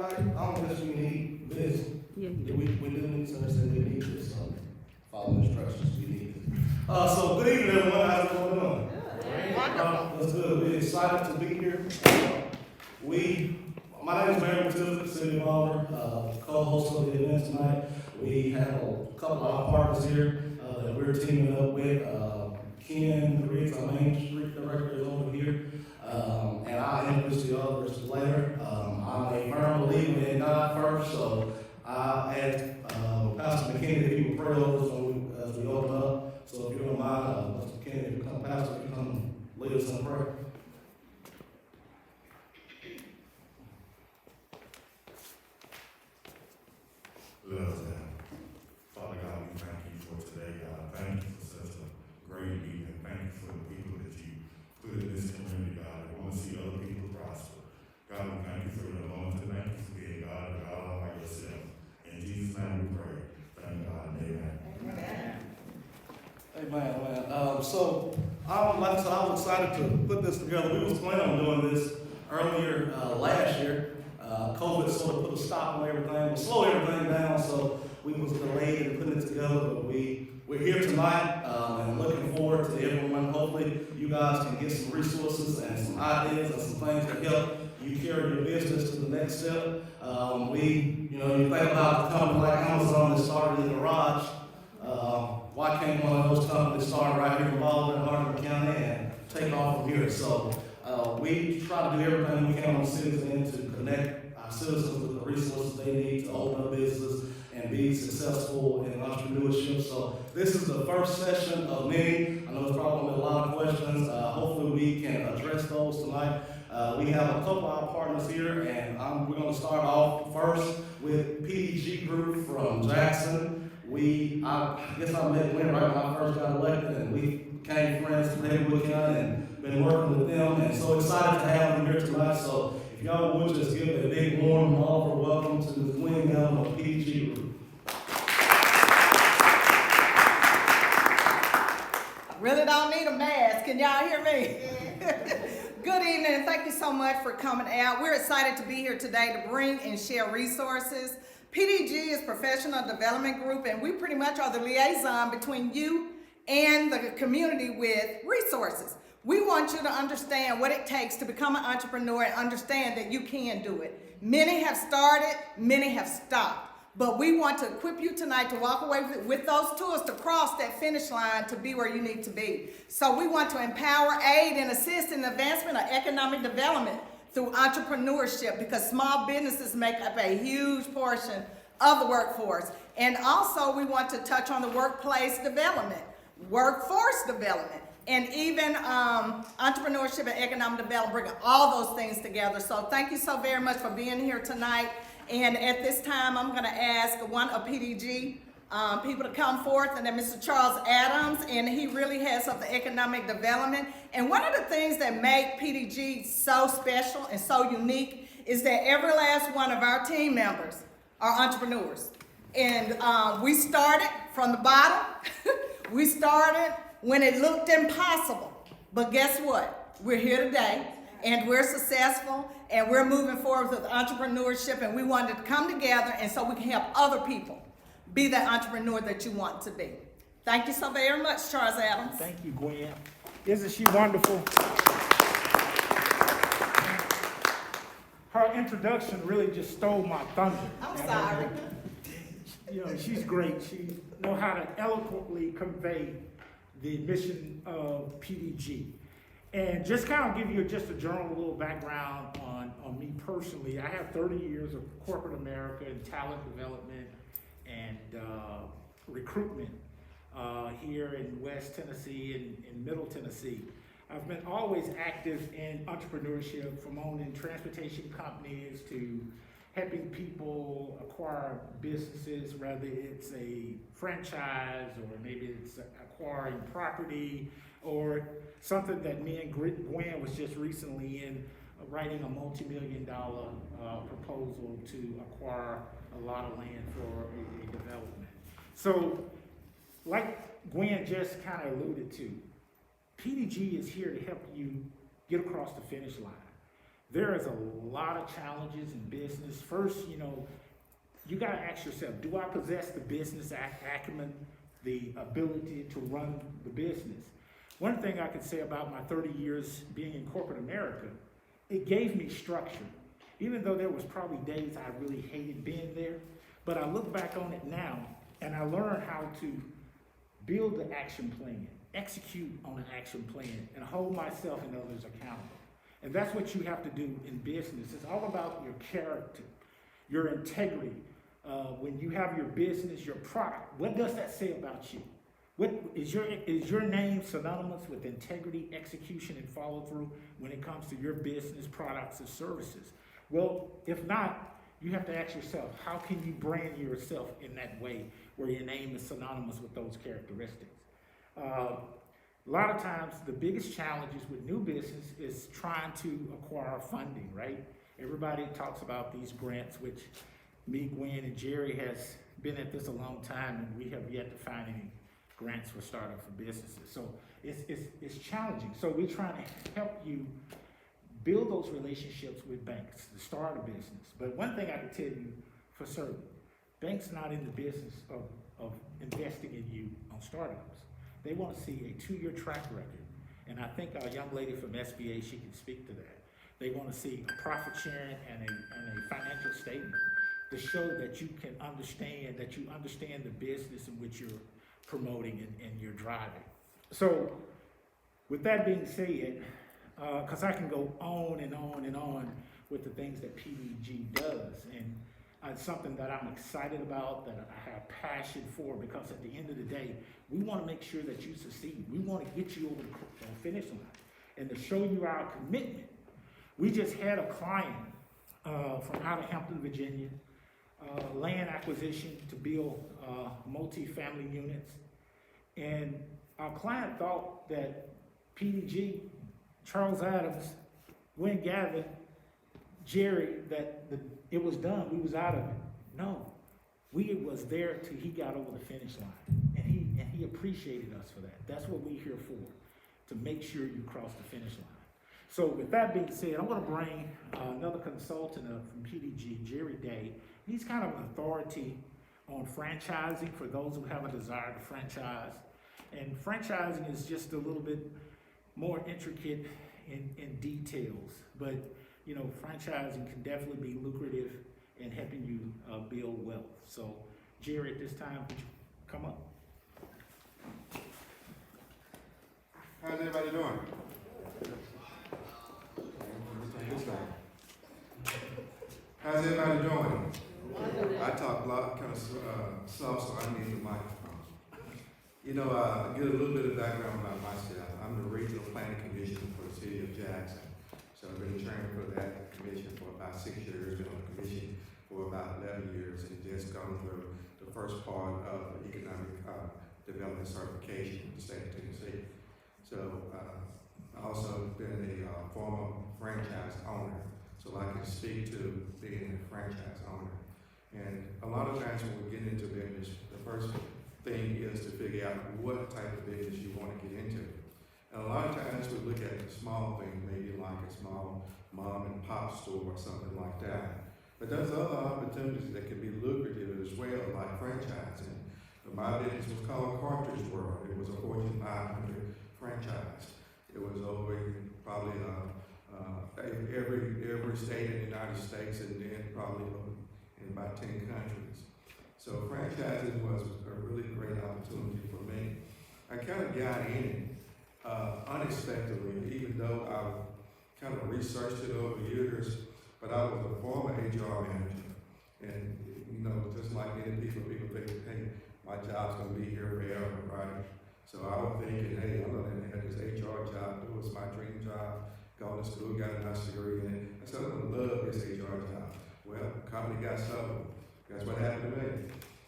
right? I don't guess we need this. Yeah, you We do need to understand we need this, follow instructions, we need it. So good evening, everyone. How's everyone doing? Wonderful. That's good. We're excited to be here. My name is Mary Matilda, City of Bolivar, co-host of the event tonight. We have a couple of our partners here that we're teaming up with. Ken Riggs, our Main Street Director, is over here. And I'll introduce the others later. I'm a firm believer in God first, so I'll ask Pastor McKinney if he would pray over us as we open up. So if you don't mind, Pastor McKinney, if you come, Pastor, if you come lead us in prayer. Let us now. Father God, we thank you for today, God. Thank you for such a great evening. Thank you for the people that you put in this community, God. We want to see other people prosper. God, we thank you for your anointing. Thank you for being God and God all by yourself. In Jesus' name we pray. Thank God and amen. Amen. So I was excited to put this together. We was planning on doing this earlier last year. COVID sort of put a stop on everything, slowed everything down, so we was delayed in putting it together. But we're here tonight and looking forward to everyone. Hopefully you guys can get some resources and some ideas and some things to help you carry your business to the next step. You think about a company like Amazon that started in the garage. Why can't one of those companies start right here in Bolivar, Hardeman County, and take off from here? So we try to do everything we can on city's end to connect our citizens with the resources they need to open up business and be successful in entrepreneurship. So this is the first session of many. I know there's probably a lot of questions. Hopefully we can address those tonight. We have a couple of our partners here, and we're going to start off first with PDG Group from Jackson. I guess I met Glenn right when I first got elected, and we became friends from Haywood County and been working with them, and so excited to have them here tonight. So if y'all would just give a big warm and offer welcome to the Glenn Gallum of PDG Group. Really don't need a mask. Can y'all hear me? Good evening, and thank you so much for coming out. We're excited to be here today to bring and share resources. PDG is Professional Development Group, and we pretty much are the liaison between you and the community with resources. We want you to understand what it takes to become an entrepreneur and understand that you can do it. Many have started, many have stopped. But we want to equip you tonight to walk away with those tools to cross that finish line to be where you need to be. So we want to empower, aid, and assist in the advancement of economic development through entrepreneurship, because small businesses make up a huge portion of the workforce. And also we want to touch on the workplace development, workforce development, and even entrepreneurship and economic development, bringing all those things together. So thank you so very much for being here tonight. And at this time, I'm going to ask one of PDG people to come forth, and then Mr. Charles Adams, and he really has of the economic development. And one of the things that make PDG so special and so unique is that every last one of our team members are entrepreneurs. And we started from the bottom. We started when it looked impossible. But guess what? We're here today, and we're successful, and we're moving forward with entrepreneurship, and we wanted to come together and so we can help other people be that entrepreneur that you want to be. Thank you so very much, Charles Adams. Thank you, Gwen. Isn't she wonderful? Her introduction really just stole my thunder. I'm sorry. She's great. She knows how to eloquently convey the mission of PDG. And just kind of give you just a general little background on me personally. I have 30 years of corporate America and talent development and recruitment here in West Tennessee and in Middle Tennessee. I've been always active in entrepreneurship, from owning transportation companies to helping people acquire businesses, whether it's a franchise or maybe it's acquiring property, or something that me and Gwen was just recently in, writing a multi-million-dollar proposal to acquire a lot of land for a development. So, like Gwen just kind of alluded to, PDG is here to help you get across the finish line. There is a lot of challenges in business first, you gotta ask yourself, do I possess the business acumen, the ability to run the business? One thing I can say about my 30 years being in corporate America, it gave me structure. Even though there was probably days I really hated being there, but I look back on it now and I learned how to build the action plan, execute on an action plan, and hold myself and others accountable. And that's what you have to do in business. It's all about your character, your integrity. When you have your business, your product, what does that say about you? What is your name synonymous with integrity, execution, and follow through when it comes to your business, products, and services? Well, if not, you have to ask yourself, how can you brand yourself in that way where your name is synonymous with those characteristics? A lot of times, the biggest challenges with new business is trying to acquire funding, right? Everybody talks about these grants, which me, Gwen, and Jerry has been at this a long time, and we have yet to find any grants for startup for businesses. So it's challenging. So we're trying to help you build those relationships with banks to start a business. But one thing I can tell you for certain, banks not in the business of investing in you on startups. They want to see a 2-year track record. And I think our young lady from SBA, she can speak to that. They want to see a profit sharing and a financial statement to show that you can understand, that you understand the business in which you're promoting and you're driving. So with that being said, because I can go on and on and on with the things that PDG does, and it's something that I'm excited about, that I have passion for, because at the end of the day, we want to make sure that you succeed. We want to get you over the finish line and to show you our commitment. We just had a client from out of Hampton, Virginia, land acquisition to build multi-family units. And our client thought that PDG, Charles Adams, Gwen Gavin, Jerry, that it was done, we was out of it. No, we was there till he got over the finish line. And he appreciated us for that. That's what we're here for, to make sure you cross the finish line. So with that being said, I'm gonna bring another consultant up from PDG, Jerry Day. He's kind of an authority on franchising for those who have a desire to franchise. And franchising is just a little bit more intricate in details, but franchising can definitely be lucrative in helping you build wealth. So Jerry, at this time, would you come up? How's everybody doing? How's everybody doing? I talk a lot, kind of soft, so I need the microphone. Get a little bit of background about myself. I'm the Regional Planning Commissioner for the City of Jackson. So I've been trained for that commission for about 6 years, been on the commission for about 11 years, and just gone through the first part of economic development certification in the state of Tennessee. So I also been a former franchise owner, so I can speak to being a franchise owner. And a lot of times when we get into business, the first thing is to figure out what type of business you want to get into. And a lot of times we look at the small thing, maybe like a small mom and pop store or something like that. But there's other opportunities that can be lucrative as well, like franchising. My business was called Cartridge World. It was a Fortune 500 franchise. It was over in probably every state in the United States, and then probably in about 10 countries. So franchising was a really great opportunity for me. I kind of got in unexpectedly, even though I kind of researched it over years, but I was a former HR manager. And, just like many people think, hey, my job's gonna be here forever, right? So I was thinking, hey, I'm gonna have this HR job, it was my dream job, going to school, got a master's degree in it. I said, I'm gonna love this HR job. Well, the company got sold. Guess what happened to me?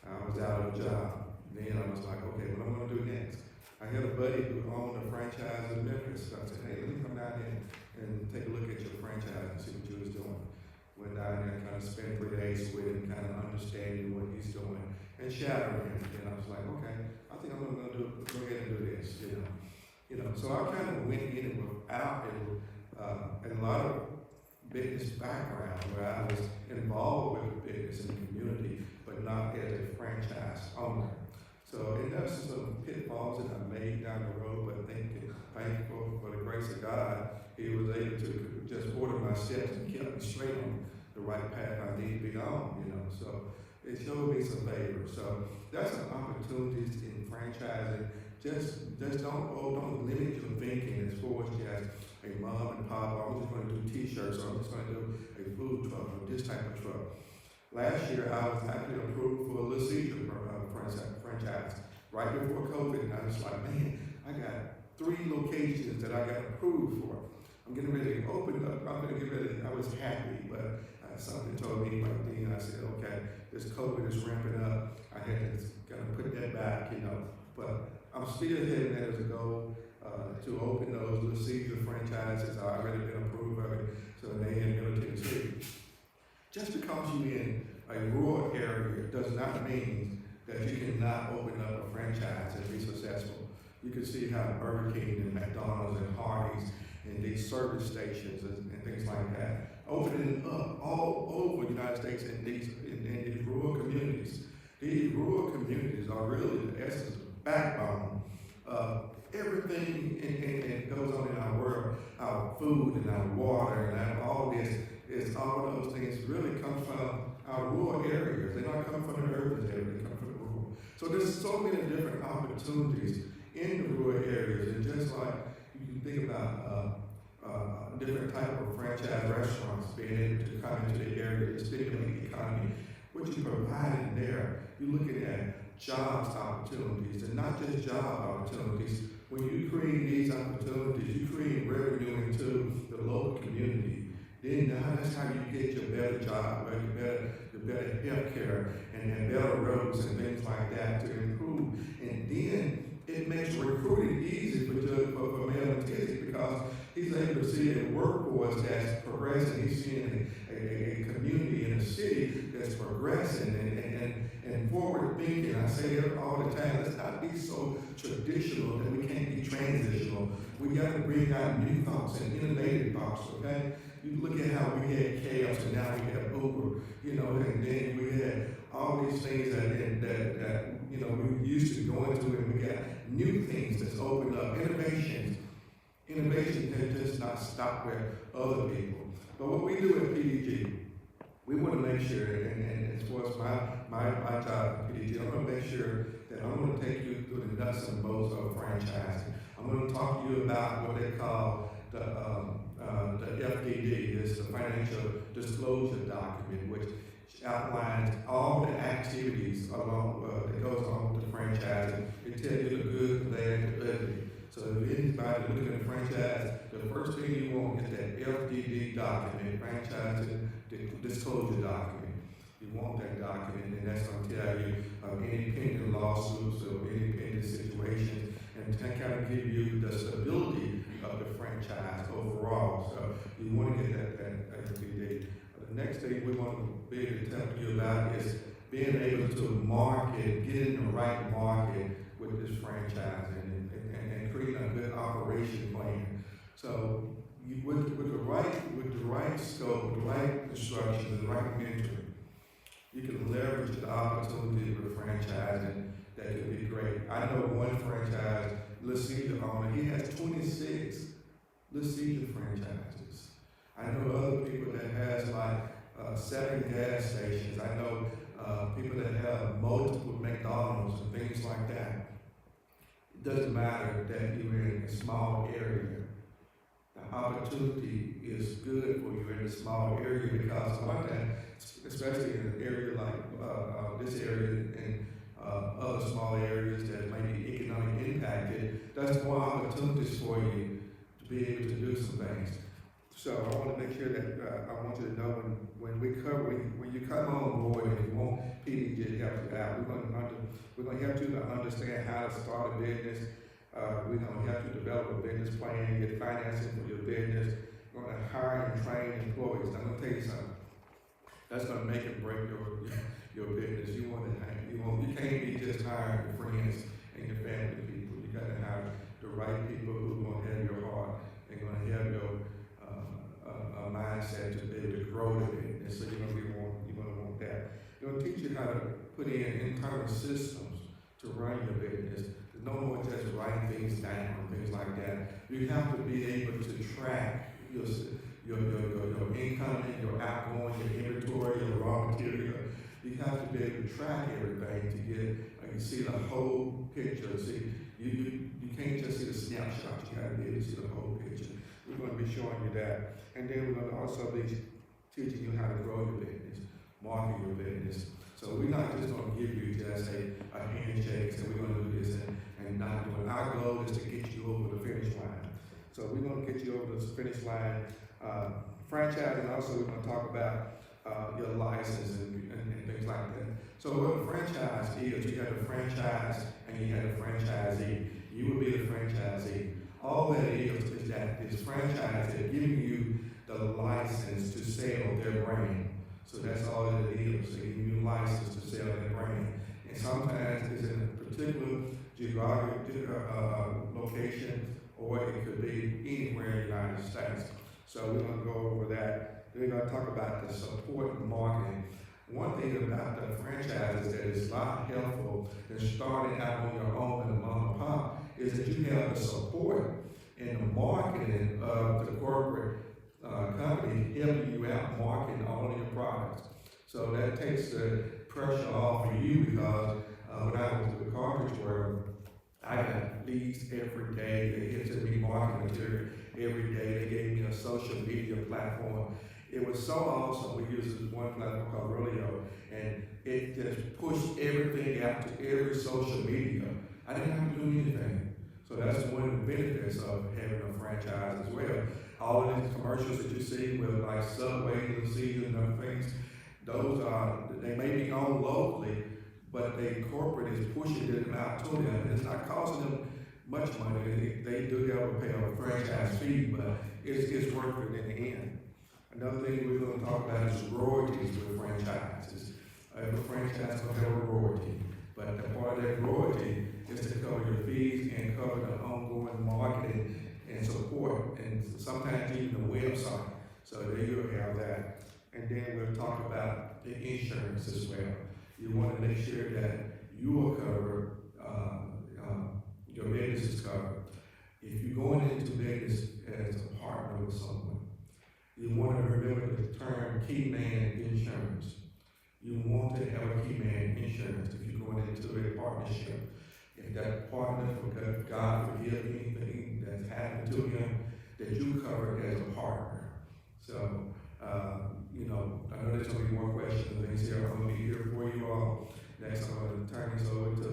I was out of a job. Then I was like, okay, what am I gonna do next? I had a buddy who owned a franchise in Memphis. So I said, hey, let me come down here and take a look at your franchise and see what you was doing. Went down there and kind of spent 3 days with him, kind of understanding what he's doing and shadowing him. And I was like, okay, I think I'm gonna go ahead and do this, So I kind of went in without a lot of business background where I was involved not as a franchise owner. So, and there's some pitfalls that I made down the road, but thankful for the grace of God, He was able to just order my steps and keep me straight on the right path I need to be on, you know. So it showed me some favor. So that's some opportunities in franchising. Just don't limit your thinking as far as just a mom and pop. I'm just going to do T-shirts, or I'm just going to do a food truck or this type of truck. Last year, I was actually approved for a Little Caesar franchise right before COVID, and I was like, man, I got 3 locations that I got approved for. I'm getting ready to open up. I'm going to get ready. I was happy, but something told me right then. I said, okay, this COVID is ramping up. I had to kind of put that back, you know. But I'm still having that as a goal to open those Little Caesar franchises. I've already been approved of it, so they in Middle Tennessee. Just because you're in a rural area does not mean that you cannot open up a franchise and be successful. You can see how Burger King and McDonald's and Hardee's and these service stations and things like that, opening up all over the United States in these rural communities. These rural communities are really the essence, the backbone of everything that goes on in our world. Our food and our water and all this, all those things really come from our rural areas. They don't come from the urban areas, they come from the rural. So there's so many different opportunities in the rural areas, and just like you can think about different type of franchise restaurants being able to come into the area to stimulate the economy, what you providing there, you're looking at jobs opportunities, and not just job opportunities. When you create these opportunities, you create revenue into the local community. Then now that's how you get your better job, your better health care, and better roads and things like that to improve. And then it makes recruiting easy for Mayor Tizzy, because he's able to see a workforce that's progressing. He's seeing a community in a city that's progressing and forward thinking. I say it all the time. Let's not be so traditional that we can't be transitional. We got to bring out new thoughts and innovative thoughts, okay? You look at how we had chaos and now we have Uber, you know, and then we had all these things that you know, we used to go into, and we got new things that's opened up, innovations. Innovation can just not stop with other people. But what we do at PDG, we want to make sure, and as far as my job at PDG, I'm going to make sure that I'm going to take you through the nuts and bolts of franchising. I'm going to talk to you about what they call the FDD, is the Financial Disclosure Document, which outlines all the activities along that goes on with the franchising. It tells you the good, the bad, the ugly. So if anybody looking at a franchise, the first thing you want is that FDD document, franchising disclosure document. You want that document, and that's going to tell you any pending lawsuits or any pending situations, and to kind of give you the stability of the franchise overall. So you want to get that FDD. The next thing we want to be able to tell you about is being able to market, get in the right market with this franchise, and create a good operation plan. So with the right scope, with the right instructions, the right mentoring, you can leverage the opportunity with franchising. That could be great. I know one franchise, Little Caesar owner, he has 26 Little Caesar franchises. I know other people that has like 7 gas stations. I know people that have multiple McDonald's and things like that. It doesn't matter that you're in a small area. The opportunity is good for you in a small area, because one thing, especially in an area like this area and other small areas that may be economically impacted, there's more opportunities for you to be able to do some things. So I want to make sure that I want you to know when you come on board and you want PDG to help you out, we're going to help you to understand how to start a business. We're going to help you develop a business plan, get financing for your business. We're going to hire and train employees. I'm going to tell you something. That's going to make and break your business. You can't be just hiring your friends and your family people. You got to hire the right people who are going to have your heart and going to have your mindset to be able to grow the business. So you're going to want that. They're going to teach you gotta put in internal systems to run your business. There's no more just writing things down and things like that. You have to be able to track your incoming, your outgoing, your inventory, your raw material. You have to be able to track everything to get, like, you see the whole picture. See, you can't just see the snapshot. You got to be able to see the whole picture. We're going to be showing you that, and then we're going to also be teaching you how to grow your business, market your business. So we're not just going to give you just a handshake, so we're going to do this and not do it. Our goal is to get you over the finish line. So we're going to get you over the finish line. Franchising, also we're going to talk about your license and things like that. So what a franchise is, you have a franchise and you have a franchisee. You will be the franchisee. All that is that this franchise is giving you the license to sell their brand. So that's all it is. They give you a license to sell their brand. And sometimes it's in a particular geographic location, or it could be anywhere in the United States. So we're going to go over that. Then we're going to talk about the support and marketing. One thing about the franchise is that it's a lot helpful than starting out on your own in a mom and pop, is that you have the support and the marketing of the corporate company helping you out marketing all of your products. So that takes the pressure off of you, because when I was in the cartridge world, I got leads every day. They hit to me marketing material every day. They gave me a social media platform. It was so awesome. We used this one platform called Royalties, and it just pushed everything out to every social media. I didn't have to do anything. So that's one of the benefits of having a franchise as well. All of these commercials that you see with like Subway and Season and other things, those they may be owned locally, but the corporate is pushing them out to them. And it's not costing them much money. They do have to pay a franchise fee, but it's worth it in the end. Another thing we're going to talk about is royalties with franchises. Every franchise will have a royalty, but the part of that royalty is to cover your fees and cover the ongoing marketing and support, and sometimes even the website. So there you'll have that. And then we'll talk about the insurance as well. You want to make sure that you will cover, your business is covered. If you're going into business as a partner with someone, you want to remember the term key man insurance. You want to have a key man insurance if you're going into a partnership. If that partner, for God forgive anything that's happened to him, that you cover as a partner. So, I know there's going to be more questions and things here. I'm going to be here for you all. Next, I'm going to turn this over to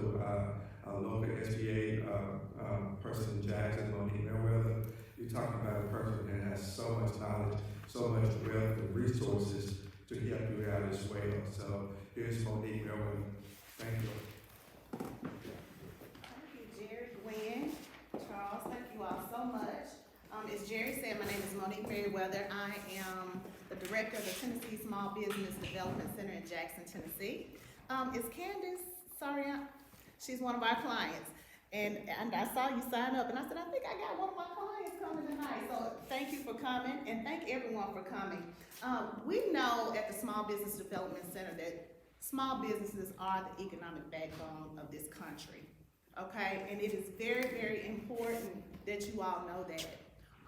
our local SBA person in Jackson, Monique Merriweather. You're talking about a person that has so much knowledge, so much wealth and resources to help you out as well. So here's Monique Merriweather. Thank you. Thank you, Jerry, Gwen, Charles, thank you all so much. As Jerry said, my name is Monique Merriweather. I am the director of the Tennessee Small Business Development Center in Jackson, Tennessee. Is Candace, she's one of our clients. And I saw you sign up, and I said, I think I got one of my clients coming tonight. So thank you for coming, and thank everyone for coming. We know at the Small Business Development Center that small businesses are the economic backbone of this country, okay? And it is very, very important that you all know that.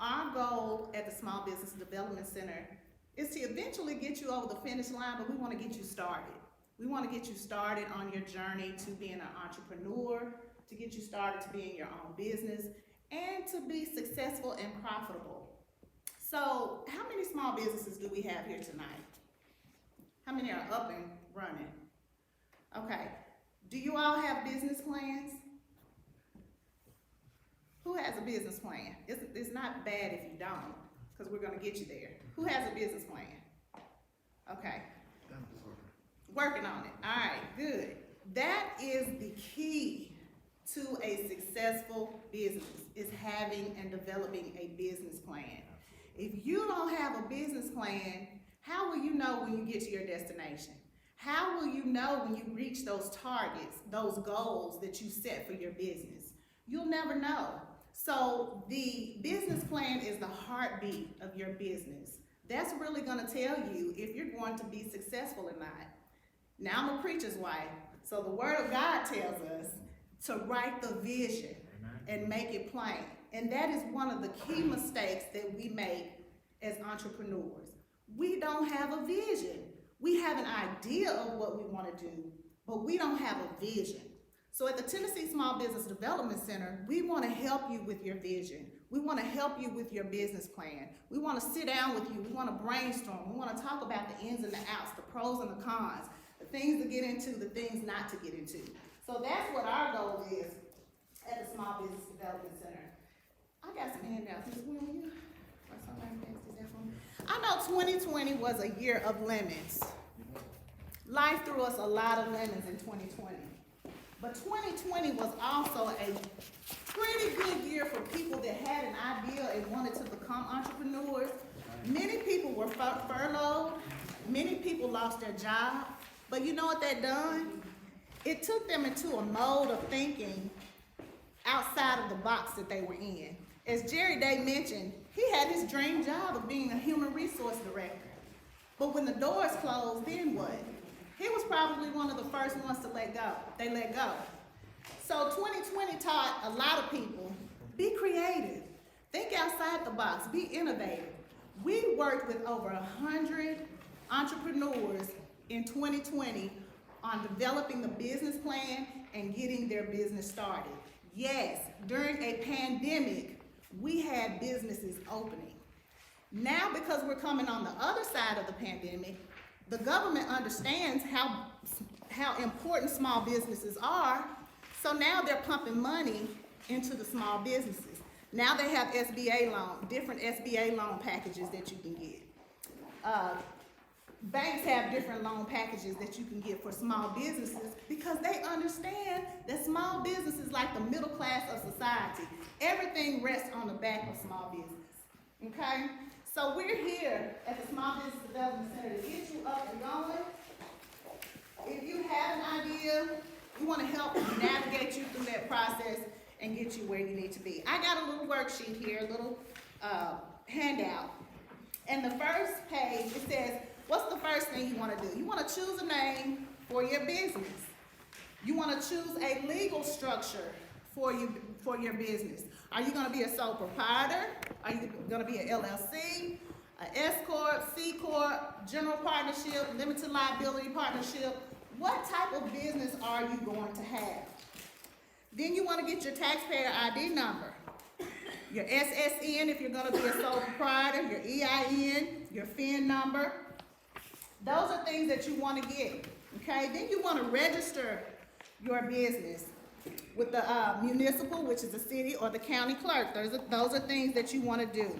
Our goal at the Small Business Development Center is to eventually get you over the finish line, but we want to get you started. We want to get you started on your journey to being an entrepreneur, to get you started to being your own business, and to be successful and profitable. So, how many small businesses do we have here tonight? How many are up and running? Okay. Do you all have business plans? Who has a business plan? It's not bad if you don't, because we're going to get you there. Who has a business plan? Okay. Working on it. All right, good. That is the key to a successful business, is having and developing a business plan. If you don't have a business plan, how will you know when you get to your destination? How will you know when you reach those targets, those goals that you set for your business? You'll never know. So the business plan is the heartbeat of your business. That's really going to tell you if you're going to be successful or not. Now I'm a preacher's wife, so the word of God tells us to write the vision and make it plain. And that is one of the key mistakes that we make as entrepreneurs. We don't have a vision. We have an idea of what we want to do, but we don't have a vision. So at the Tennessee Small Business Development Center, we want to help you with your vision. We want to help you with your business plan. We want to sit down with you. We want to brainstorm. We want to talk about the ins and the outs, the pros and the cons, the things to get into, the things not to get into. So that's what our goal is at the Small Business Development Center. I got some handouts. Ms. Will you? Or somebody pass this out for me? I know 2020 was a year of lemons. Life threw us a lot of lemons in 2020. But 2020 was also a pretty good year for people that had an idea and wanted to become entrepreneurs. Many people were furloughed. Many people lost their job. But you know what that done? It took them into a mode of thinking outside of the box that they were in. As Jerry Day mentioned, he had his dream job of being a human resource director. But when the doors closed, then what? He was probably one of the first ones to let go. They let go. So 2020 taught a lot of people, be creative, think outside the box, be innovative. We worked with over 100 entrepreneurs in 2020 on developing the business plan and getting their business started. Yes, during a pandemic, we had businesses opening. Now, because we're coming on the other side of the pandemic, the government understands how important small businesses are, so now they're pumping money into the small businesses. Now they have SBA loan, different SBA loan packages that you can get. Banks have different loan packages that you can get for small businesses because they understand that small business is like the middle class of society. Everything rests on the back of small business, okay? So we're here at the Small Business Development Center to get you up and going. If you have an idea, we want to help navigate you through that process and get you where you need to be. I got a little worksheet here, a little handout. And the first page, it says, what's the first thing you want to do? You want to choose a name for your business. You want to choose a legal structure for your business. Are you going to be a sole proprietor? Are you going to be an LLC, an S Corp, C Corp, general partnership, limited liability partnership? What type of business are you going to have? Then you want to get your taxpayer ID number, your SSN if you're going to be a sole proprietor, your EIN, your FIN number. Those are things that you want to get, okay? Then you want to register your business with the municipal, which is the city, or the county clerk. Those are things that you want to do.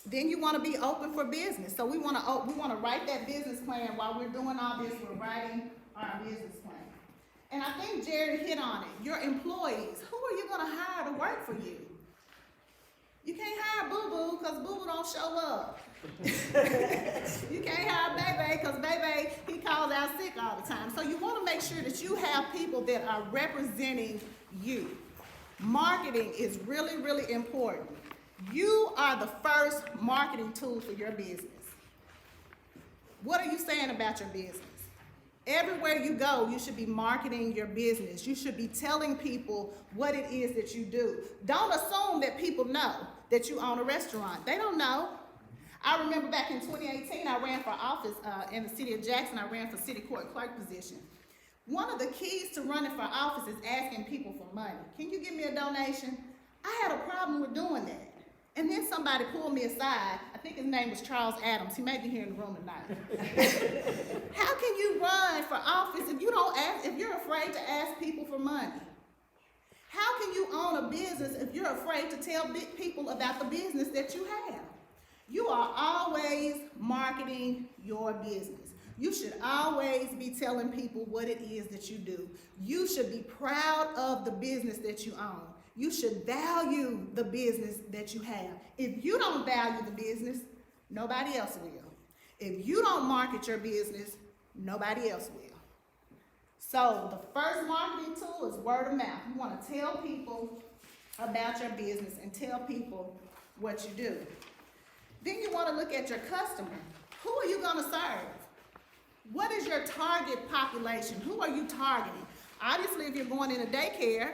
Then you want to be open for business. So we want to write that business plan. While we're doing all this, we're writing our business plan. And I think Jerry hit on it. Your employees, who are you going to hire to work for you? You can't hire Boo-Boo because Boo-Boo don't show up. You can't hire Bebe because Bebe, he calls out sick all the time. So you want to make sure that you have people that are representing you. Marketing is really, really important. You are the first marketing tool for your business. What are you saying about your business? Everywhere you go, you should be marketing your business. You should be telling people what it is that you do. Don't assume that people know that you own a restaurant. They don't know. I remember back in 2018, I ran for office in the city of Jackson. I ran for city court clerk position. One of the keys to running for office is asking people for money. Can you give me a donation? I had a problem with doing that. And then somebody pulled me aside. I think his name was Charles Adams. He may be here in the room tonight. How can you run for office if you're afraid to ask people for money? How can you own a business if you're afraid to tell people about the business that you have? You are always marketing your business. You should always be telling people what it is that you do. You should be proud of the business that you own. You should value the business that you have. If you don't value the business, nobody else will. If you don't market your business, nobody else will. So the first marketing tool is word of mouth. You want to tell people about your business and tell people what you do. Then you want to look at your customer. Who are you going to serve? target population? Who are you targeting? Obviously, if you're going into daycare,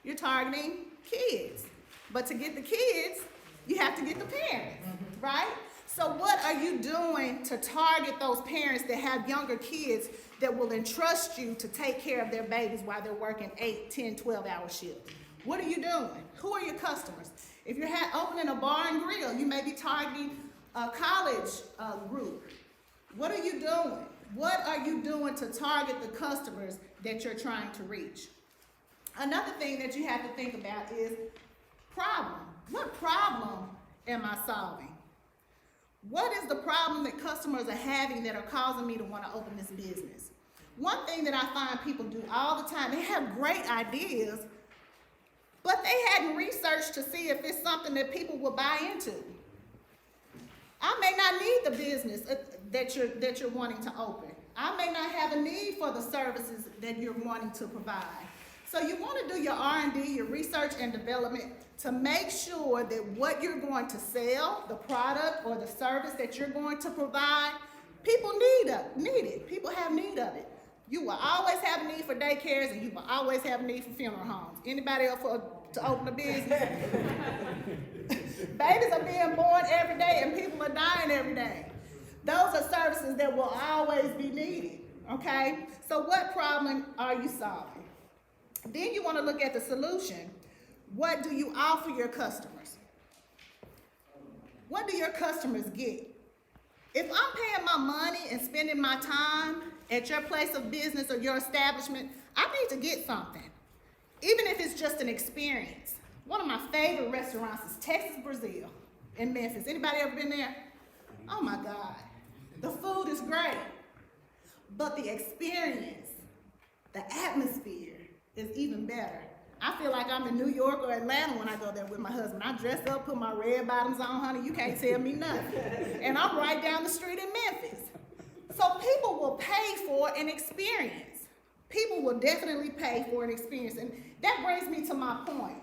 you're targeting kids. But to get the kids, you have to get the parents, right? So what are you doing to target those parents that have younger kids that will entrust you to take care of their babies while they're working 8, 10, 12-hour shifts? What are you doing? Who are your customers? If you're opening a bar and grill, you may be targeting a college group. What are you doing? What are you doing to target the customers that you're trying to reach? Another thing that you have to think about is problem. What problem am I solving? What is the problem that customers are having that are causing me to want to open this business? One thing that I find people do all the time, they have great ideas, but they hadn't researched to see if it's something that people will buy into. I may not need the business that you're wanting to open. I may not have a need for the services that you're wanting to provide. So you want to do your R&D, your research and development, to make sure that what you're going to sell, the product or the service that you're going to provide, people need it. People have need of it. You will always have a need for daycares, and you will always have a need for funeral homes. Anybody else to open a business? Babies are being born every day, and people are dying every day. Those are services that will always be needed, okay? So what problem are you solving? Then you want to look at the solution. What do you offer your customers? What do your customers get? If I'm paying my money and spending my time at your place of business or your establishment, I need to get something, even if it's just an experience. One of my favorite restaurants is Texas Brazil in Memphis. Anybody ever been there? Oh my God. The food is great, but the experience, the atmosphere is even better. I feel like I'm in New York or Atlanta when I go there with my husband. I dress up, put my red bottoms on, honey, you can't tell me nothing. And I'm right down the street in Memphis. So people will pay for an experience. People will definitely pay for an experience. And that brings me to my point.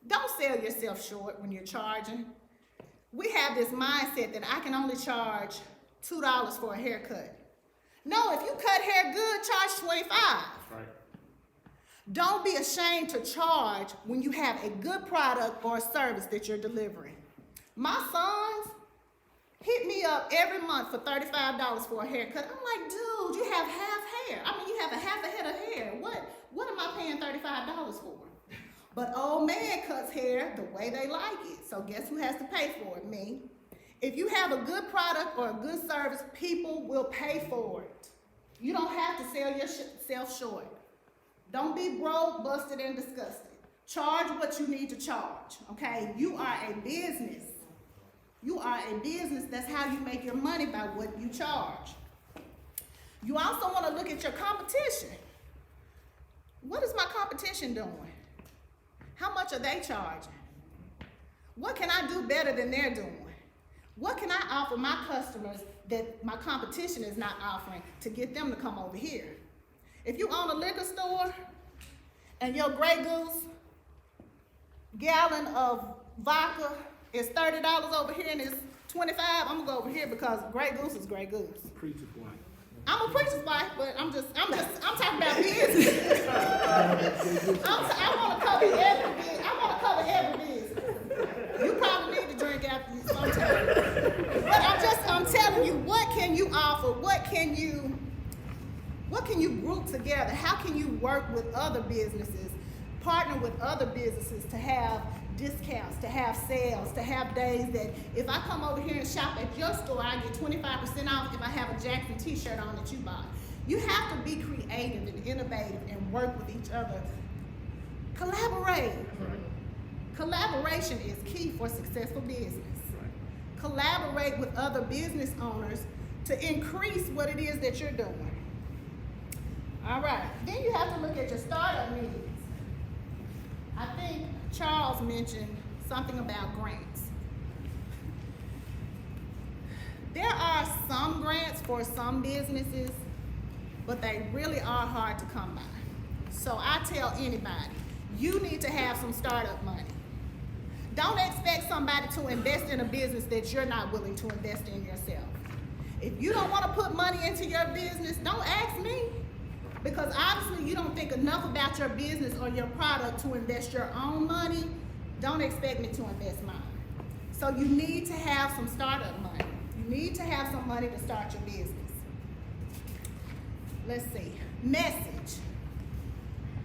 Don't sell yourself short when you're charging. We have this mindset that I can only charge $2 for a haircut. No, if you cut hair good, charge $25. Right. Don't be ashamed to charge when you have a good product or a service that you're delivering. My sons hit me up every month for $35 for a haircut. I'm like, dude, you have half hair. I mean, you have a half a head of hair. What am I paying $35 for? But old man cuts hair the way they like it. So guess who has to pay for it? Me. If you have a good product or a good service, people will pay for it. You don't have to sell yourself short. Don't be broke, busted, and disgusted. Charge what you need to charge, okay? You are a business. You are a business. That's how you make your money, by what you charge. You also want to look at your competition. What is my competition doing? How much are they charging? What can I do better than they're doing? What can I offer my customers that my competition is not offering to get them to come over here? If you own a liquor store and your Grey Goose gallon of vodka is $30 over here and it's $25, I'm gonna go over here because Grey Goose is Grey Goose. Preacher's wife. I'm a preacher's wife, but I'm talking about business. I want to cover every business. I want to cover every business. You probably need to drink after you sometime. But I'm telling you, what can you offer? What can you group together? How can you work with other businesses, partner with other businesses to have discounts, to have sales, to have days that if I come over here and shop at your store, I get 25% off if I have a Jackson t-shirt on that you bought. You have to be creative and innovative and work with each other. Collaborate. Right. Collaboration is key for successful business. Right. Collaborate with other business owners to increase what it is that you're doing. All right, then you have to look at your startup needs. I think Charles mentioned something about grants. There are some grants for some businesses, but they really are hard to come by. So I tell anybody, you need to have some startup money. Don't expect somebody to invest in a business that you're not willing to invest in yourself. If you don't want to put money into your business, don't ask me. Because obviously you don't think enough about your business or your product to invest your own money. Don't expect me to invest mine. So you need to have some startup money. You need to have some money to start your business. Let's see. Message.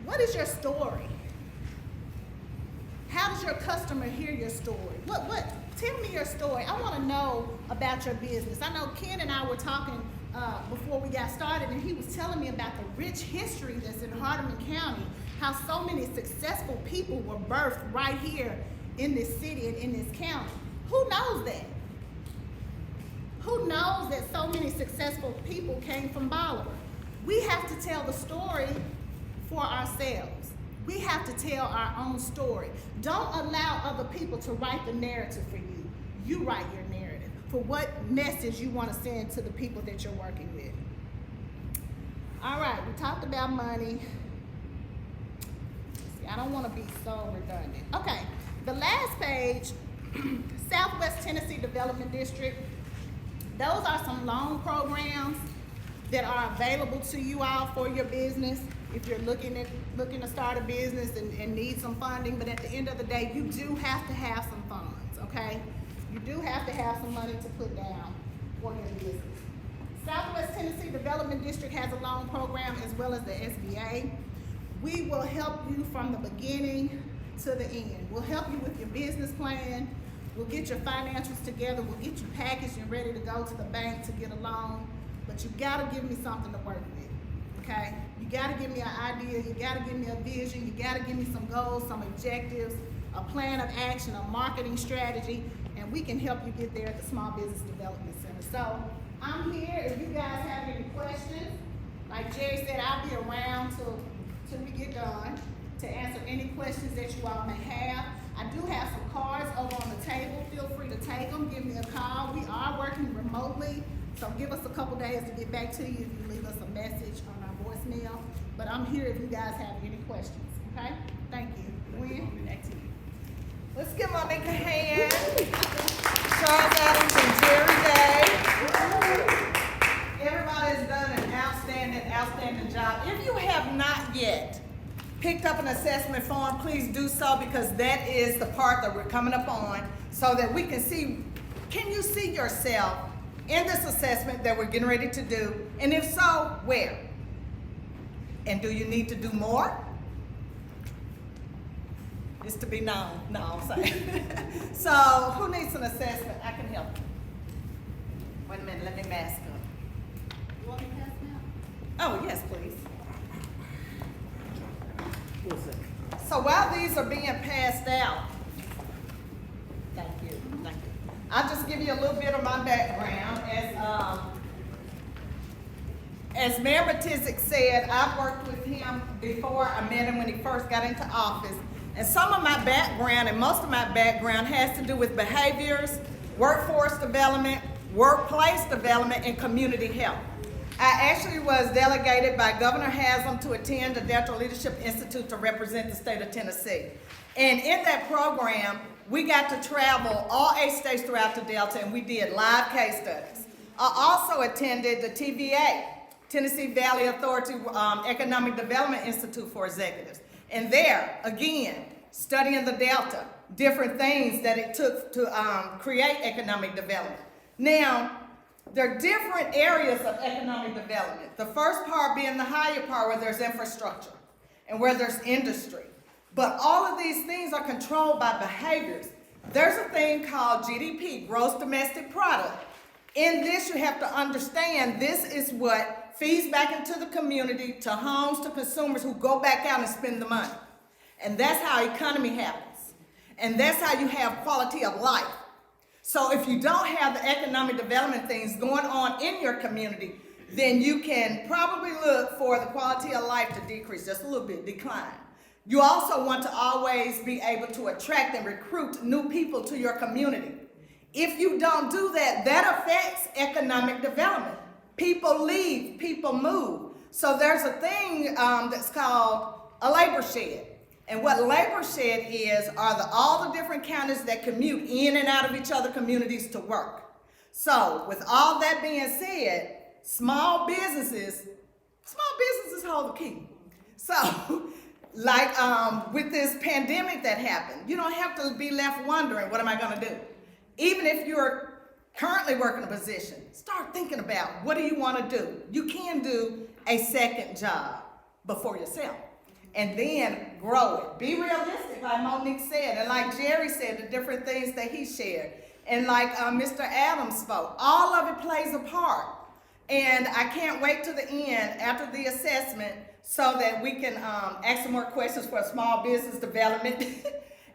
What is your story? How does your customer hear your story? Tell me your story. I want to know about your business. I know Ken and I were talking before we got started, and he was telling me about the rich history that's in Hardeman County, how so many successful people were birthed right here in this city and in this county. Who knows that? Who knows that so many successful people came from Bolivar? We have to tell the story for ourselves. We have to tell our own story. Don't allow other people to write the narrative for you. You write your narrative for what message you want to send to the people that you're working with. All right, we talked about money. See, I don't want to be so redundant. Okay, the last page, Southwest Tennessee Development District. Those are some loan programs that are available to you all for your business. If you're looking to start a business and need some funding, but at the end of the day, you do have to have some funds, okay? You do have to have some money to put down for your business. Southwest Tennessee Development District has a loan program as well as the SBA. We will help you from the beginning to the end. We'll help you with your business plan. We'll get your financials together. We'll get you packaged and ready to go to the bank to get a loan. But you gotta give me something to work with, okay? You gotta give me an idea, you gotta give me a vision, you gotta give me some goals, some objectives, a plan of action, a marketing strategy, and we can help you get there at the Small Business Development Center. So I'm here if you guys have any questions. Like Jerry said, I'll be around till we get done to answer any questions that you all may have. I do have some cards over on the table. Feel free to take them, give me a call. We are working remotely. So give us a couple days to get back to you if you leave us a message on our voicemail. But I'm here if you guys have any questions, okay? Thank you. Gwen, back to you. Let's give Monica a hand. Charles Adams and Jerry Day. Everybody has done an outstanding job. If you have not yet picked up an assessment form, please do so, because that is the part that we're coming up on so that we can see, can you see yourself in this assessment that we're getting ready to do? And if so, where? And do you need to do more? It's to be known. No, I'm saying. So who needs an assessment? I can help you. Wait a minute, let me mask up. You want me to pass them Oh, yes, please. What's that? So while these are being passed out, thank you. I'll just give you a little bit of my background. As Mayor Matizik said, I've worked with him before. I met him when he first got into office. And some of my background, and most of my background, has to do with behaviors, workforce development, workplace development, and community health. I actually was delegated by Governor Haslam to attend the Delta Leadership Institute to represent the state of Tennessee. And in that program, we got to travel all 8 states throughout the Delta, and we did live case studies. I also attended the TVA, Tennessee Valley Authority Economic Development Institute for Executives. And there, again, studying the Delta, different things that it took to create economic development. Now, there are different areas of economic development. The first part being the higher part, where there's infrastructure and where there's industry. But all of these things are controlled by behaviors. There's a thing called GDP, gross domestic product. In this, you have to understand this is what feeds back into the community, to homes, to consumers who go back out and spend the money. And that's how economy happens. And that's how you have quality of life. So if you don't have the economic development things going on in your community, then you can probably look for the quality of life to decrease just a little bit, decline. You also want to always be able to attract and recruit new people to your community. If you don't do that, that affects economic development. People leave, people move. So there's a thing that's called a labor shed. And what labor shed is are all the different counties that commute in and out of each other communities to work. So with all that being said, small businesses hold the key. So like with this pandemic that happened, you don't have to be left wondering, what am I gonna do? Even if you're currently working a position, start thinking about what do you wanna do? You can do a second job before yourself. And then grow it. Be realistic, like Monique said, and like Jerry said, the different things that he shared. And like Mr. Adams spoke, all of it plays a part. And I can't wait to the end after the assessment so that we can ask some more questions for small business development.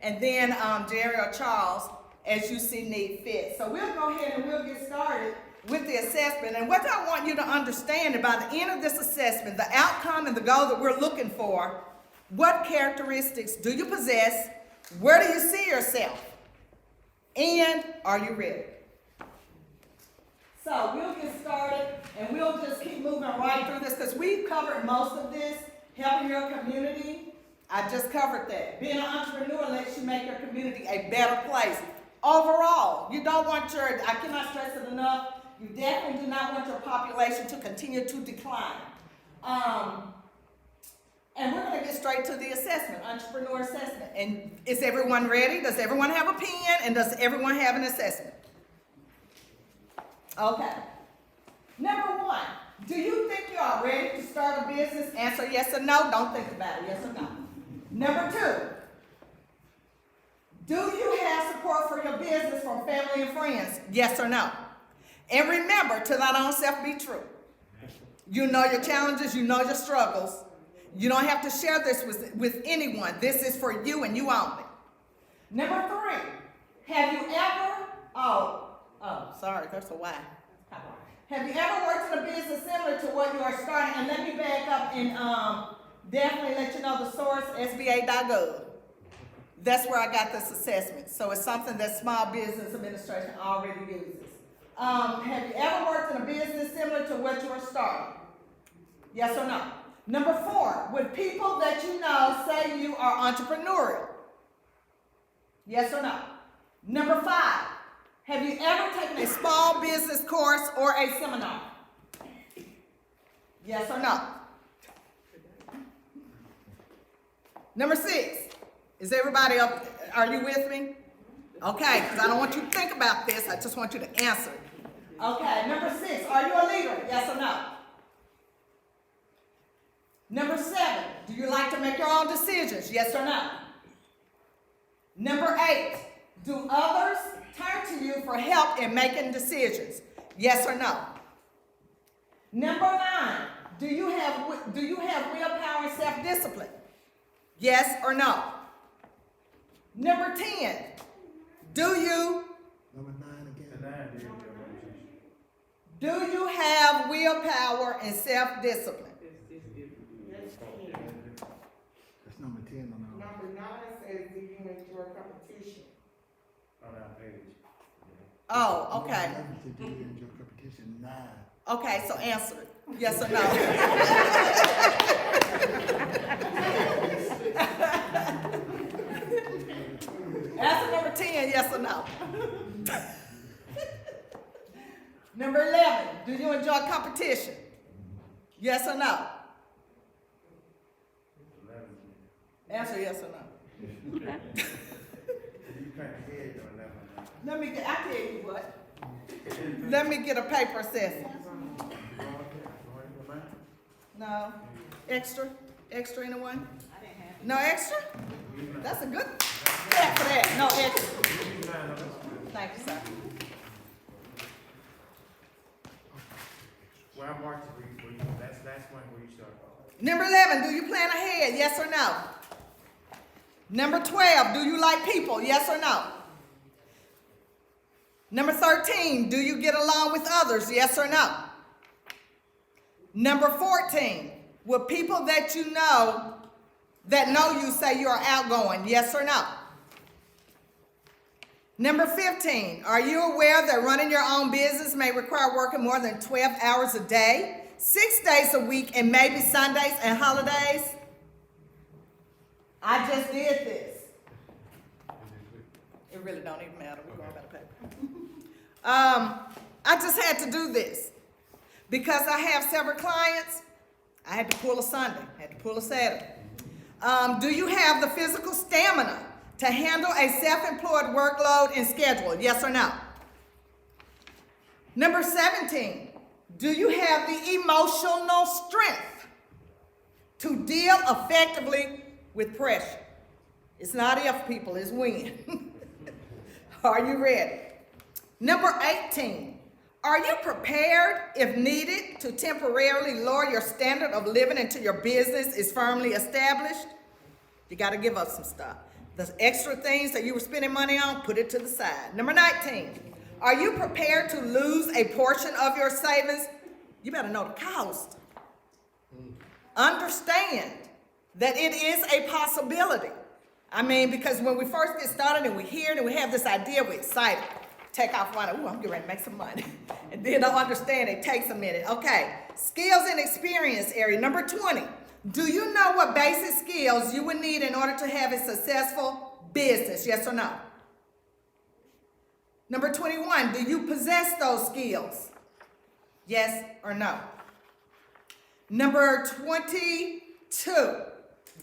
And then Jerry or Charles, as you see need fit. So we'll go ahead and we'll get started with the assessment. And what I want you to understand, by the end of this assessment, the outcome and the goal that we're looking for, what characteristics do you possess? Where do you see yourself? And are you ready? So we'll get started and we'll just keep moving right through this because we've covered most of this. Helping your community, I just covered that. Being an entrepreneur lets you make your community a better place. Overall, you don't want I cannot stress it enough, you definitely do not want your population to continue to decline. And we're going to get straight to the assessment, entrepreneur assessment. And is everyone ready? Does everyone have a pen? And does everyone have an assessment? Okay. Number one, do you think you are ready to start a business? Answer yes or no. Don't think about it, yes or no. Number two, do you have support for your business from family and friends? Yes or no. And remember, to thine own self be true. You know your challenges, you know your struggles. You don't have to share this with anyone. This is for you and you only. Number three, have you ever, sorry, there's a Y. Have you ever worked in a business similar to what you are starting? And let me back up and definitely let you know the source, SBA.gov. That's where I got this assessment. So it's something that Small Business Administration already uses. Have you ever worked in a business similar to what you are starting? Yes or no? Number four, would people that you know say you are entrepreneurial? Yes or no? Number five, have you ever taken a small business course or a seminar? Yes or no? Number six, is everybody up? Are you with me? Okay, because I don't want you to think about this. I just want you to answer. Okay, number six, are you a leader? Yes or no? Number seven, do you like to make your own decisions? Yes or no? Number eight, do others turn to you for help in making decisions? Yes or no? Number nine, do you have willpower and self-discipline? Yes or no? Number 10, do you have willpower and self-discipline? That's number 10 on our. Number 9 says, do you enjoy competition? On our page. Oh, okay. Do you enjoy competition? 9. Okay, so answer it. Yes or no? Answer number 10, yes or no? Number 11, do you enjoy competition? Yes or no? Answer yes or no. I tell you what. Let me get a paper assessment. No. Extra? Extra anyone? No extra? That's a good step for that. No extra. Thank you, sir. Well, I marked it for you. That's one where you start. Number 11, do you plan ahead? Yes or no? Number 12, do you like people? Yes or no? Number 13, do you get along with others? Yes or no? Number 14, will people that you know you say you are outgoing? Yes or no? Number 15, are you aware that running your own business may require working more than 12 hours a day, 6 days a week, and maybe Sundays and holidays? I just did this. It really don't even matter. We're going by the paper. I just had to do this. Because I have several clients, I had to pull a Sunday, had to pull a Saturday. Do you have the physical stamina to handle a self-employed workload and schedule? Yes or no? Number 17, do you have the emotional strength to deal effectively with pressure? It's not if, people, it's when. Are you ready? Number 18, are you prepared, if needed, to temporarily lower your standard of living until your business is firmly established? You got to give up some stuff. The extra things that you were spending money on, put it to the side. Number 19, are you prepared to lose a portion of your savings? You better know the cost. Understand that it is a possibility. I mean, because when we first get started and we hear it and we have this idea, we're excited. Take off one, ooh, I'm getting ready to make some money. And then don't understand it takes a minute. Okay, skills and experience area. Number 20, do you know what basic skills you would need in order to have a successful business? Yes or no? Number 21, do you possess those skills? Yes or no? Number 22,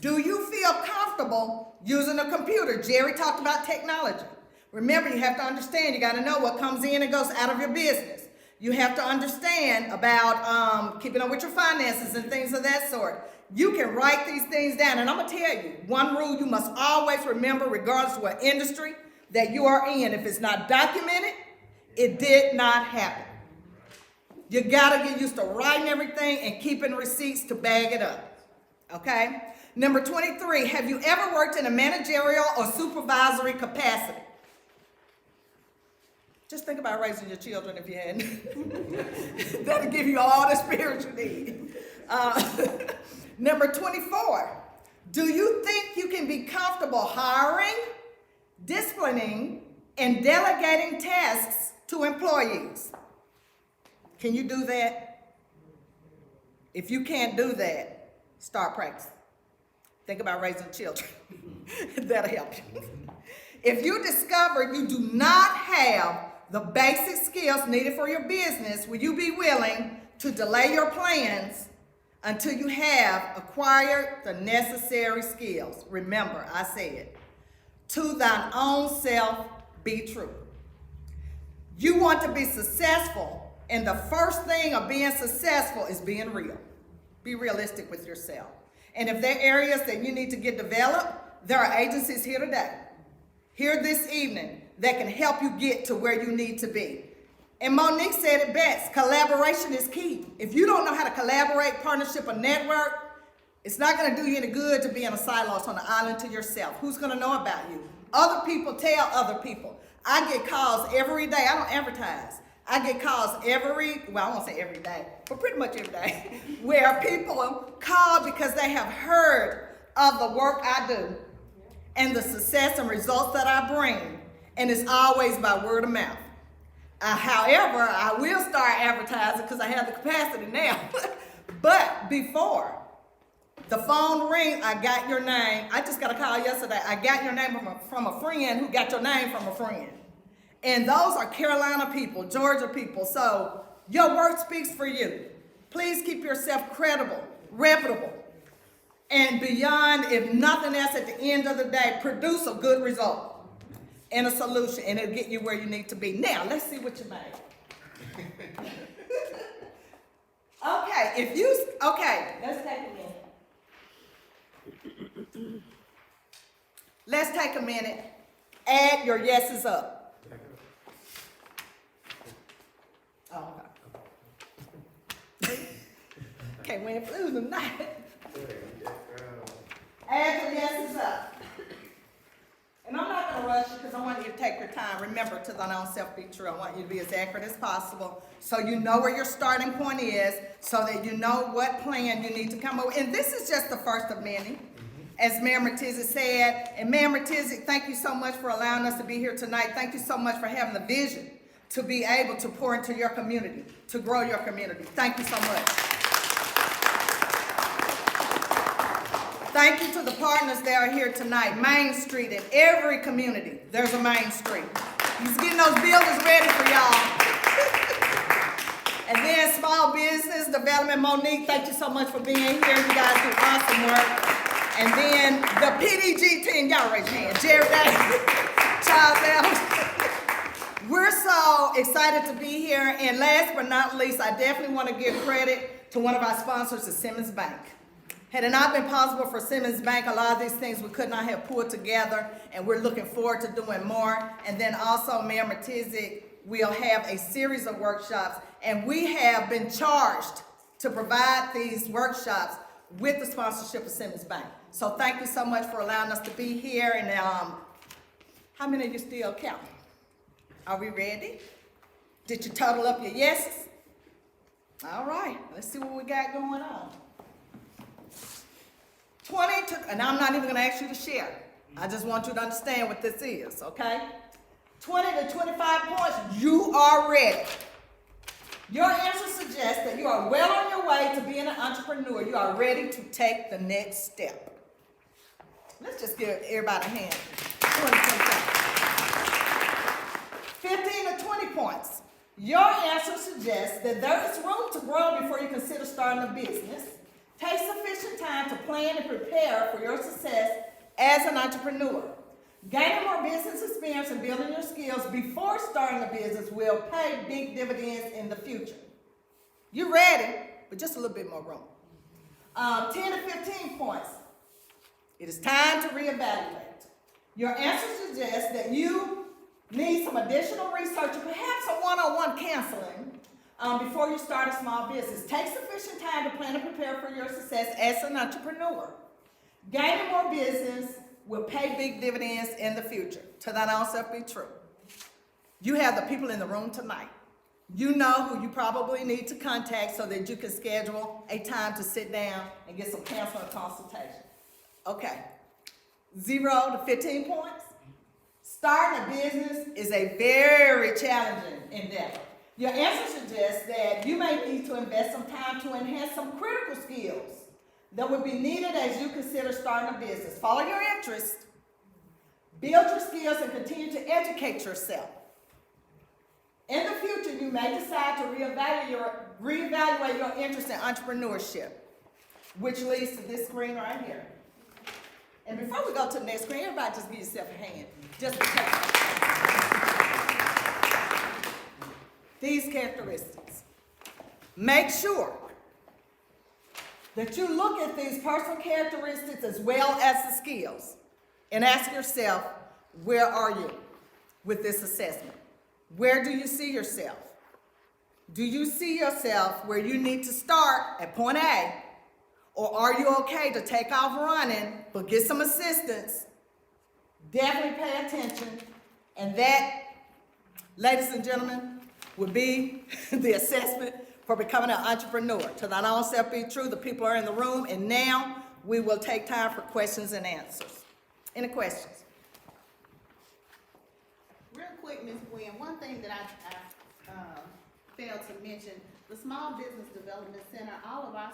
do you feel comfortable using a computer? Jerry talked about technology. Remember, you have to understand, you got to know what comes in and goes out of your business. You have to understand about keeping up with your finances and things of that sort. You can write these things down, and I'm going to tell you, one rule you must always remember, regardless of what industry that you are in. If it's not documented, it did not happen. You got to get used to writing everything and keeping receipts to bag it up. Okay? Number 23, have you ever worked in a managerial or supervisory capacity? Just think about raising your children if you hadn't. That'll give you all the spirit you need. Number 24, do you think you can be comfortable hiring, disciplining, and delegating tasks to employees? Can you do that? If you can't do that, start practicing. Think about raising children. That'll help you. If you discover you do not have the basic skills needed for your business, will you be willing to delay your plans until you have acquired the necessary skills? Remember, I said, to thine own self be true. You want to be successful, and the first thing of being successful is being real. Be realistic with yourself. And if there are areas that you need to get developed, there are agencies here today, here this evening, that can help you get to where you need to be. And Monique said it best, collaboration is key. If you don't know how to collaborate, partnership, or network, it's not gonna do you any good to be in a silo on an island to yourself. Who's gonna know about you? Other people tell other people. I get calls every day, I don't advertise. I get calls I won't say every day, but pretty much every day, where people call because they have heard of the work I do and the success and results that I bring. And it's always by word of mouth. However, I will start advertising because I have the capacity now. But before the phone rings, I got your name. I just got a call yesterday. I got your name from a friend who got your name from a friend. And those are Carolina people, Georgia people. So your word speaks for you. Please keep yourself credible, reputable, and beyond, if nothing else, at the end of the day, produce a good result and a solution, and it'll get you where you need to be. Now, let's see what you made. Okay, let's take a minute. Let's take a minute. Add your yeses up. Oh, okay. Can't win for losing tonight. Add your yeses up. And I'm not going to rush you because I want you to take your time. Remember, to thine own self be true. I want you to be as accurate as possible so you know where your starting point is, so that you know what plan you need to come up with. And this is just the first of many, as Mayor Martizzi said. And Mayor Martizzi, thank you so much for allowing us to be here tonight. Thank you so much for having the vision to be able to pour into your community, to grow your community. Thank you so much. Thank you to the partners that are here tonight. Main Street, in every community, there's a Main Street. He's getting those buildings ready for y'all. and Small Business Development, Monique, thank you so much for being here. You guys do awesome work. And then the PDG team, y'all raise your hand. Jerry Davis, Charles Evans. We're so excited to be here. And last but not least, I definitely want to give credit to one of our sponsors, the Simmons Bank. Had it not been possible for Simmons Bank, a lot of these things we could not have pulled together, and we're looking forward to doing more. And then also, Mayor Matizik will have a series of workshops, and we have been charged to provide these workshops with the sponsorship of Simmons Bank. So thank you so much for allowing us to be here. And how many of you still count? Are we ready? Did you total up your yeses? All right, let's see what we got going on. 20 to, and I'm not even gonna ask you to share. I just want you to understand what this is, okay? 20 to 25 points, you are ready. Your answer suggests that you are well on your way to being an entrepreneur. You are ready to take the next step. Let's just give everybody a hand. 20, 25. 15 to 20 points. Your answer suggests that there is room to grow before you consider starting a business. Take sufficient time to plan and prepare for your success as an entrepreneur. Gaining more business experience and building your skills before starting a business will pay big dividends in the future. You're ready, but just a little bit more room. 10 to 15 points. It is time to reevaluate. Your answer suggests that you need some additional research or perhaps a one-on-one counseling before you start a small business. Take sufficient time to plan and prepare for your success as an entrepreneur. Gaining more business will pay big dividends in the future. To that also be true. You have the people in the room tonight. You know who you probably need to contact so that you can schedule a time to sit down and get some counseling consultation. Okay, 0 to 15 points. Starting a business is a very challenging endeavor. Your answer suggests that you may need to invest some time to enhance some critical skills that would be needed as you consider starting a business. Follow your interests, build your skills, and continue to educate yourself. In the future, you may decide to reevaluate your interest in entrepreneurship, which leads to this screen right here. And before we go to the next screen, everybody just give yourself a hand. Just because. These characteristics. Make sure that you look at these personal characteristics as well as the skills and ask yourself, where are you with this assessment? Where do you see yourself? Do you see yourself where you need to start at point A? Or are you okay to take off running but get some assistance? Definitely pay attention. And that, ladies and gentlemen, would be the assessment for becoming an entrepreneur. To thine own self be true, the people are in the room, and now we will take time for questions and answers. Any questions? Real quick, Ms. Gwen, one thing that I failed to mention, the Small Business Development Center, all of our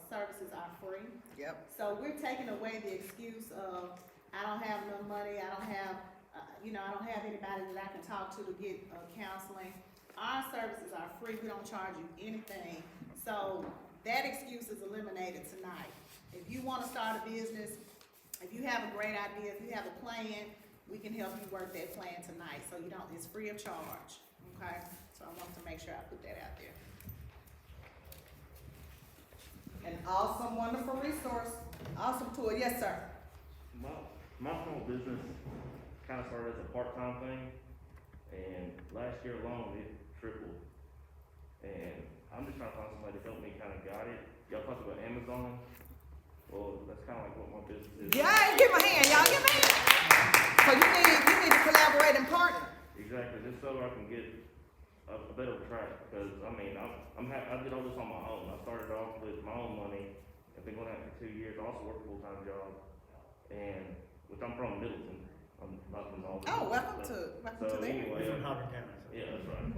services are free. Yep. So we're taking away the excuse of, I don't have no money, I don't have, I don't have anybody that I can talk to get counseling. Our services are free, we don't charge you anything. So that excuse is eliminated tonight. If you want to start a business, if you have a great idea, if you have a plan, we can help you work that plan tonight. So you don't, it's free of charge, okay? So I wanted to make sure I put that out there. An awesome, wonderful resource. Awesome tool. Yes, sir. My small business kind of started as a part-time thing, and last year alone it tripled. And I'm just trying to find somebody to help me kind of guide it. Y'all talked about Amazon. Well, that's kind of like what my business is. Yeah, give me a hand, y'all. Give me a hand. So you need to collaborate and partner. Exactly, just so I can get a better track. Because I mean, I did all this on my own. I started off with my own money. I've been going at it for 2 years. I also work a full-time job, and which I'm from Middleton. I'm not from Bolivar. Oh, welcome to there. Anyway, From Howard County. yeah, that's right.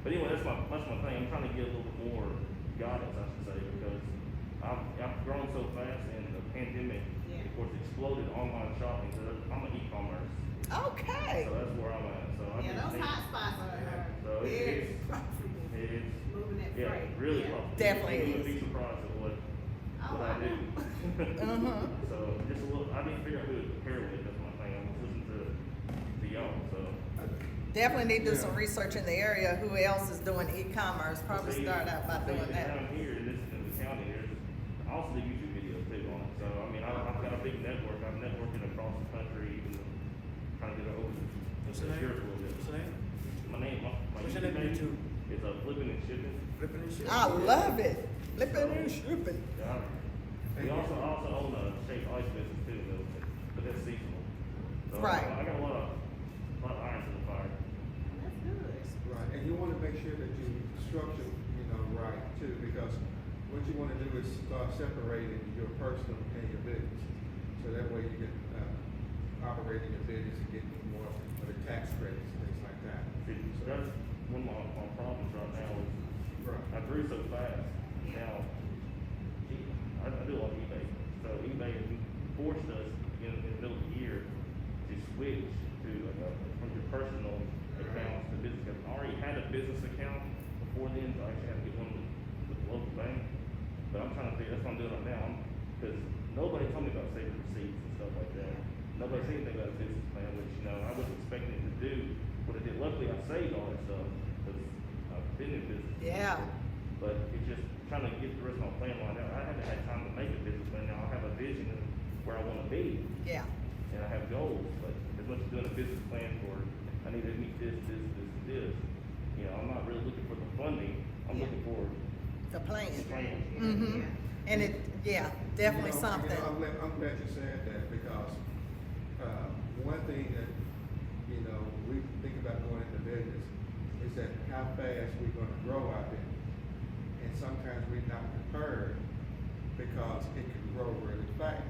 But anyway, that's my thing. I'm trying to get a little bit more guidance, I should say, because I've grown so fast, and the pandemic, of course, exploded online shopping. So I'm an e-commerce. Okay. So that's where I'm at. So I Yeah, just those need- hot spots are So very it's Definitely You would is. be surprised at what Oh, I I do. Mm-hmm. So just a little, I need to figure out who to compare with, that's my thing, I'm listening to y'all, so. Definitely need to do some research in the area, who else is doing e-commerce, probably See, start out by see, doing that. Down here in the county, I also do YouTube videos too on it, so I mean, I've got a big network, I'm networking across the country, even trying to get over What's the name? Europe a little bit. What's the name? My What's your name on YouTube? Is Flipping and Shipping. Flipping and shit. I love it. Flipping and shipping. Yeah. We also own a shaped ice business too, though, but that's seasonal. So Right. I got a lot of irons in the fire. That's good. Right, and you wanna make sure that you structure, right too, because what you wanna do is start separating your personal and your business. So that way you can, operate in your business and get more of the tax credits, things like that. See, that's one of my problems right now is Right. I grew so fast. Now, I do a lot of eBay. So eBay forced us in the middle of the year to switch to from your personal accounts to business accounts. I already had a business account before then, so I actually had to get one with the local bank. But I'm trying to figure, that's what I'm doing right now, because nobody told me about saving receipts and stuff like that. Nobody said anything about a business plan, which, I wasn't expecting it to do what it did. Luckily, I saved all that stuff, because I've been in business. Yeah. But it's just trying to get the rest of my plan lined out. I haven't had time to make a business plan. Now I have a vision of where I want to be, Yeah. and I have goals. But as much as doing a business plan for, I need to meet this, and this. I'm not really looking for the funding. I'm looking for The plan. the plan. Mm-hmm. And it, yeah, definitely something. I'm glad you said that because, one thing that, we think about going into business is that how fast we're gonna grow our business. And sometimes we're not prepared because it can grow really fast.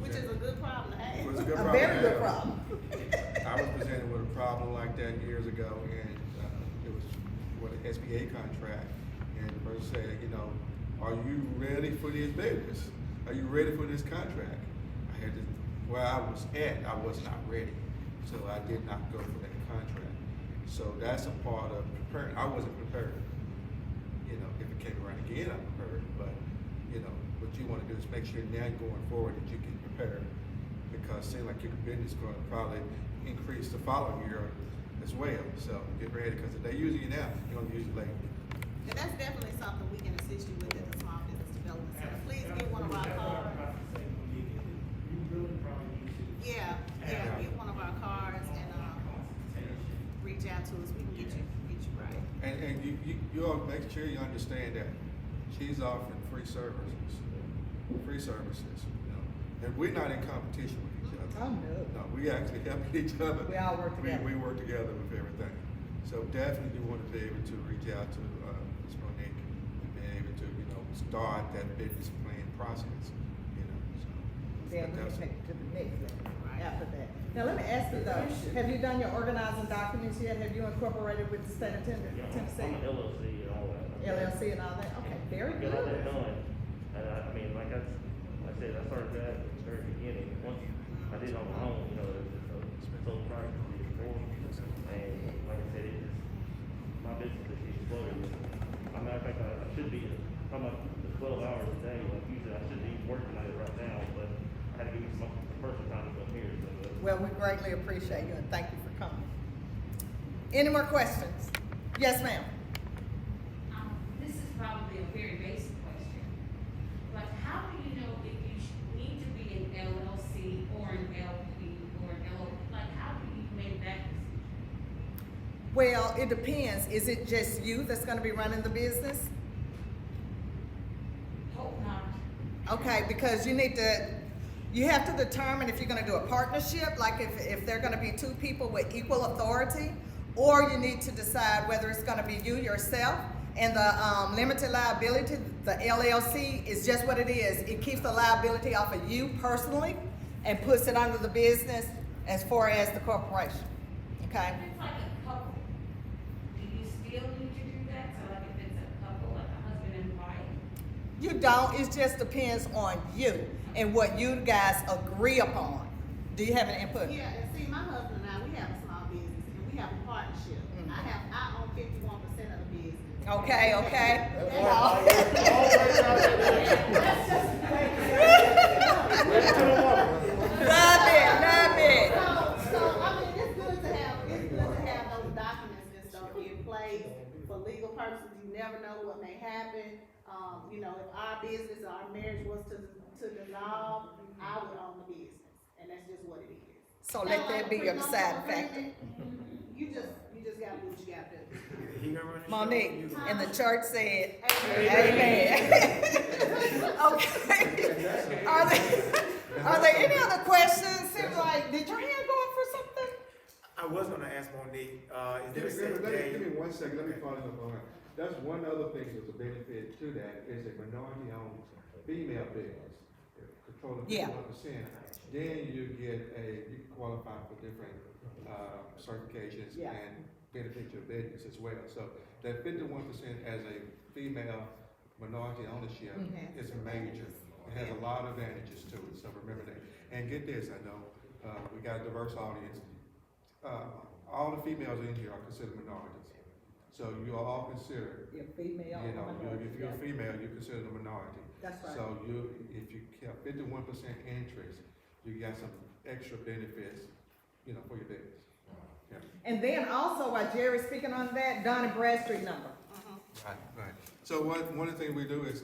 Which is a good problem to have. It was a good A problem. very to good have. problem. I was presented with a problem like that years ago, and it was with an SBA contract. And the person said, are you ready for this business? Are you ready for this contract? I had to, where I was at, I was not ready. So I did not go for that contract. So that's a part of preparing. I wasn't prepared. If it came around again, I'm prepared. But, what you want to do is make sure now going forward that you get prepared. Because it seems like your business is going to probably increase the following year as well. So get ready, because if they're using you now, you're going to use it later. And that's definitely something we can assist you with at the Small Business Development Center. Please get one of our cards. You really probably need to. Yeah, get one of our cards and, reach out to us. We can get you right. And you all make sure you understand that she's offering free services. And we're not in competition with each other. Oh, no. No, we actually help each other. We all work together. We work together with everything. So definitely you want to be able to reach out to Ms. Monique and be able to, start that business plan process. So. Then we can that's- take it to the next level after that. Now, let me ask you though, have you done your organizing documents yet? Have you incorporated with the state of Yeah, Tennessee? I'm an LLC and all that. LLC and all that? Okay, very Got all that good. done, and I mean, like I said, I started that at the very beginning. Once I did it on my own, it's so practice before, and like I said, my business has exploded. As a matter of fact, I should be talking about the 12 hours a day. Like usually, I should be working on it right now, but I had to give me some personal time to come here. So, Well, we greatly appreciate you and thank you for coming. Any more questions? Yes, ma'am. This is probably a very basic question, but how do you know if you need to be an LLC or an LP or an LO? Like, how do you make that decision? Well, it depends. Is it just you that's gonna be running the business? Hope not. Okay, because you have to determine if you're gonna do a partnership, like if they're gonna be two people with equal authority, or you need to decide whether it's gonna be you yourself, and the limited liability, the LLC is just what it is. It keeps the liability off of you personally and puts it under the business as far as the corporation, okay? If it's like a couple, do you still need to do that? So like if it's a couple, like a husband and wife? You don't, it just depends on you and what you guys agree upon. Do you have an input? Yeah, and see, my husband and I, we have a small business and we have a partnership. Mhm. I own 51% of the business. Okay, okay. Love it. So, I mean, it's good to have those documents and stuff in place for legal purposes. You never know what may happen. You know, if our business, our marriage was to dissolve, I would own the business, and that's just what it is. So let that be your deciding factor. You just gotta do what you gotta do. He gonna run the show. Monique, and the church said, Amen. amen. Okay. Are there any other questions? Seems like, did your hand go up for something? I was gonna ask Monique, is there a set Give day? me 1 second, let me follow up on that. That's one other thing that's a benefit to that, is a minority-owned female business, controlling Yeah. 51%. Then you can qualify for different, certifications Yeah. and benefit your business as well. So that 51% as a female minority ownership is major. It has a lot of advantages to it, so remember that. And get this, I know, we got a diverse audience. All the females in here are considered minorities. So you are all considered, You're female. you know, if you're a female, you're considered a minority. That's right. So if you have 51% interest, you got some extra benefits, you know, for your business. Yeah. And then also, while Jerry's speaking on that, Dun and Bradstreet number. Right. So one of the things we do is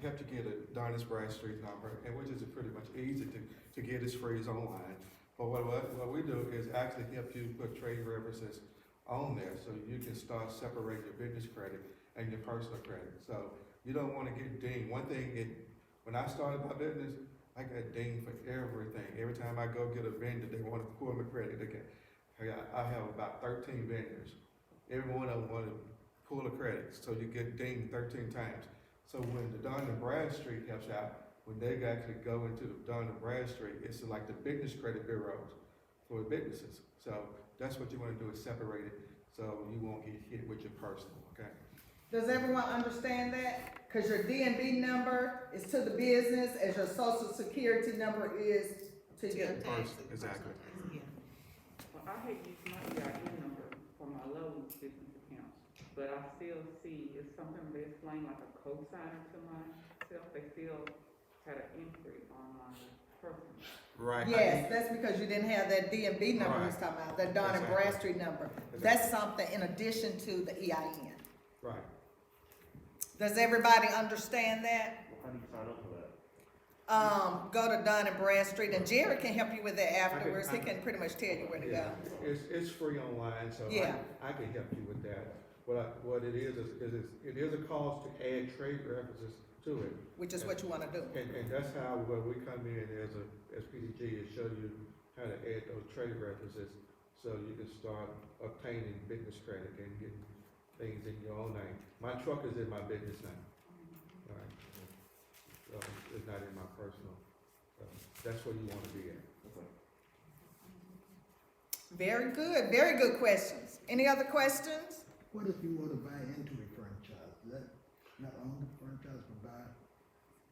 help you get a Dun and Bradstreet number, and which is pretty much easy to get. It's free, it's online. But what we do is actually help you put trade references on there, so you can start separating your business credit and your personal credit. So you don't want to get dinged. One thing, when I started my business, I got dinged for everything. Every time I go get a vendor, they want to pull my credit. I have about 13 vendors. Every one of them want to pull a credit, so you get dinged 13 times. So when the Dun and Bradstreet helps out, when they actually go into the Dun and Bradstreet, it's like the business credit bureaus for businesses. So that's what you want to do, is separate it so you won't get hit with your personal, okay? Does everyone understand that? Because your DNB number is to the business, as your social security number is to your Personal, exactly. Well, I had used my EIN number for my loan business accounts, but I still see, it's something they explain like a cosigner to myself, they still had an entry on my personal. Right. Yes, that's because you didn't have that DNB number we was talking about, that Dun and Exactly. Bradstreet number. That's something in addition to the EIN. Right. Does everybody understand that? How do you sign up for that? Go to Dun and Bradstreet, and Jerry can help you with that afterwards. I He can pretty much tell you where to go. Yeah, it's free online, so Yeah. I can help you with that. What it is it is a cost to add trade references to it. Which is what you wanna do. And that's how, when we come in as PDG, is show you how to add those trade references, so you can start obtaining business credit and getting things in your own name. My truck is in my business name. All right. So it's not in my personal. So that's where you want to be at. Very good questions. Any other questions? What if you want to buy into a franchise? Is that not own the franchise, but buy,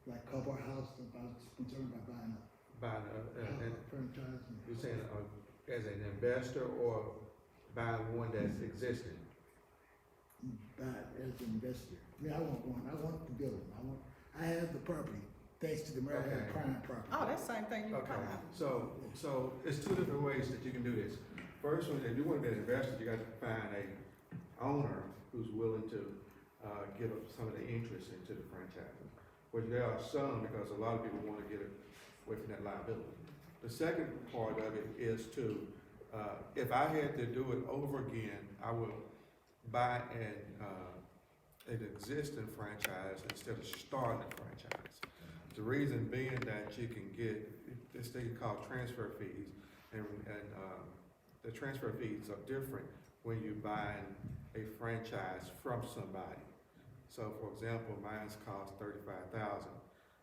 like Cobble House, if I was concerned about buying a franchise? You're saying as an investor or buying one that's existing? Buy it as an investor. I mean, I want one, I want the building, I have the property, thanks to the Marietta Okay. prime property. Oh, that's the same thing you were Okay, talking about. so it's two different ways that you can do this. First one, if you want to be an investor, you got to find a owner who's willing to give up some of the interest into the franchise. But there are some, because a lot of people want to get away from that liability. The second part of it is to, if I had to do it over again, I would buy an existing franchise instead of starting a franchise. The reason being that you can get this thing called transfer fees, and the transfer fees are different when you buy a franchise from somebody. So, for example, mine's cost $35,000.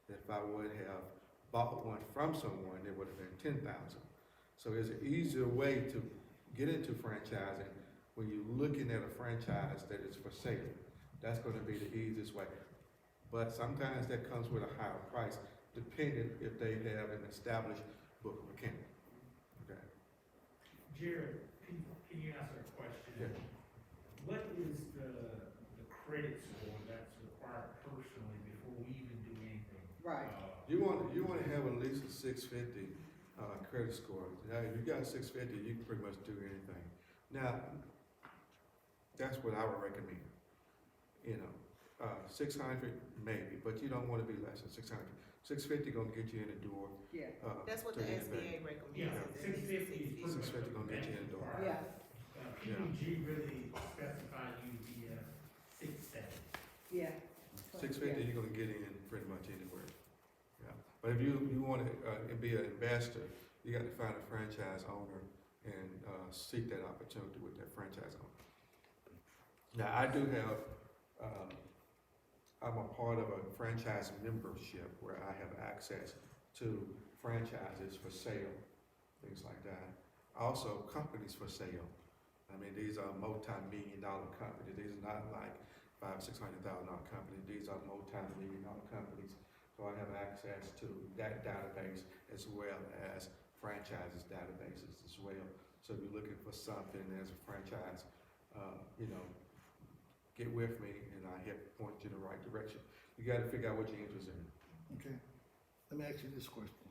If I would have bought one from someone, it would have been $10,000. So, there's an easier way to get into franchising when you're looking at a franchise that is for sale. That's going to be the easiest way. But sometimes that comes with a higher price, depending if they have an established book of accounting. Okay. Jared, can you answer a question? Yeah. What is the credit score that's required personally before we even do anything. Right. You want to have at least a 650 credit score. Now, if you got a 650, you can pretty much do anything. Now, that's what I would recommend. 600 maybe, but you don't want to be less than 600. 650 gonna get you in the door. Yeah. That's what to the anything. SBA recommends. Yeah, is at 650 least is pretty much 650 gonna get you in the door. Yeah. PDG really specifies you to be a 670. Yeah. 650, you're gonna get in pretty much anywhere. Yeah. But if you want to be an investor, you got to find a franchise owner and seek that opportunity with that franchise owner. Now, I do have, I'm a part of a franchise membership where I have access to franchises for sale, things like that. Also, companies for sale. I mean, these are multi-million-dollar companies. These are not like $500,000-$600,000 companies. These are multi-million-dollar companies. So I have access to that database as well as franchises databases as well. So if you're looking for something as a franchise, get with me and I help point you in the right direction. You got to figure out what you're interested in. Okay, let me ask you this question.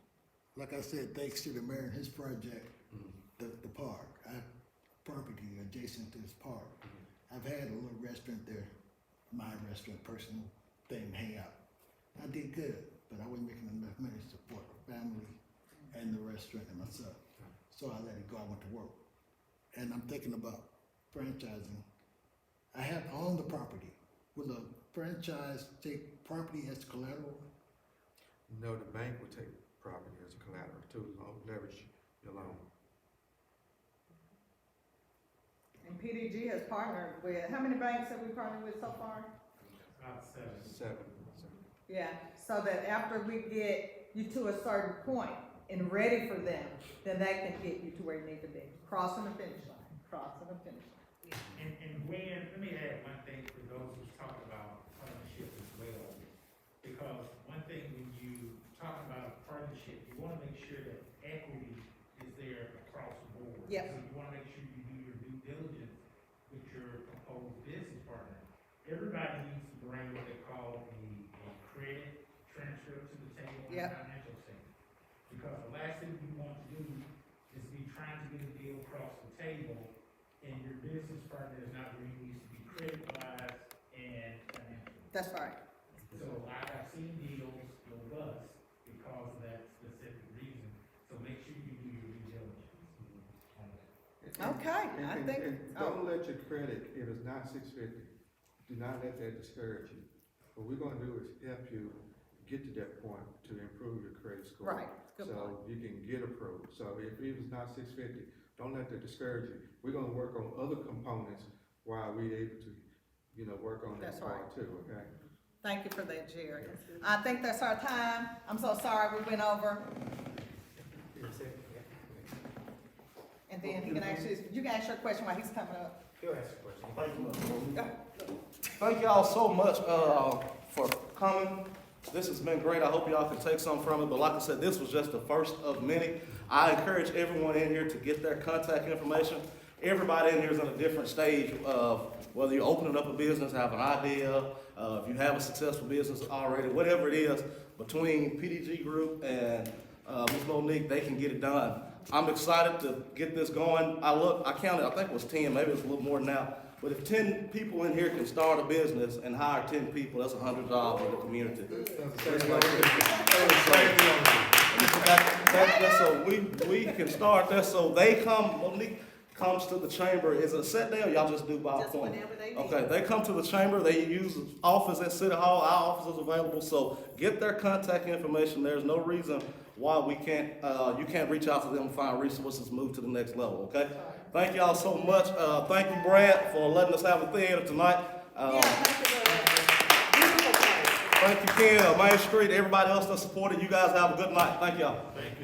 Like I said, thanks to the mayor and his project, the park, I have property adjacent to this park. I've had a little restaurant there, my restaurant, personal thing, hang out. I did good, but I wasn't making enough money to support the family and the restaurant and myself. So I let it go, I went to work. And I'm thinking about franchising. I have owned the property. Will a franchise take property as collateral? No, the bank will take property as a collateral to leverage your loan. And PDG has partnered with, how many banks have we partnered with so far? About 7. Seven. Yeah, so that after we get you to a certain point and ready for them, then that can get you to where you need to be, crossing the finish line, crossing the finish line. And Gwen, let me add one thing for those who's talking about partnership as well. Because one thing when you talk about a partnership, you wanna make sure that equity is there across the board. Yep. So you wanna make sure you do your due diligence with your proposed business partner. Everybody needs to bring what they call a credit transfer to the table and Yep. financial statement. Because the last thing you want to do is be trying to get a deal across the table and your business partner is not where he needs to be credit-wise and financially. That's right. So I've seen deals go bust because of that specific reason, so make sure you do your due diligence on that. Okay, I think, And don't let your credit, if it's not 650, do not let that discourage you. What we're gonna do is help you get to that point to improve your credit score. right, good point. So you can get approved. So if it's not 650, don't let that discourage you. We're gonna work on other components while we're able to, work on that That's part too, okay? Thank you for that, Jerry. I think that's our time. I'm so sorry we went over. And then he can you can ask your question while he's coming up. He'll ask a question. Thank y'all so much for coming. This has been great. I hope y'all can take something from it. But like I said, this was just the first of many. I encourage everyone in here to get their contact information. Everybody in here is in a different stage of whether you're opening up a business, have an idea, if you have a successful business already, whatever it is, between PDG Group and Ms. Monique, they can get it done. I'm excited to get this going. I counted, I think it was 10, maybe it's a little more now. But if 10 people in here can start a business and hire 10 people, that's 100 jobs in the community. So we can start that. So they come, Monique comes to the chamber. Is it a set day or y'all just do by Just appointment? whenever they need. Okay, they come to the chamber. They use the office at City Hall. Our office is available. So get their contact information. There's no reason why we can't, you can't reach out to them and find resources, move to the next level, okay? Thank y'all so much. Thank you, Brad, for letting us have a theater tonight. Yeah, thank you very much. Beautiful place. Thank you, Ken, Main Street, everybody else that supported. You guys have a good night. Thank y'all. Thank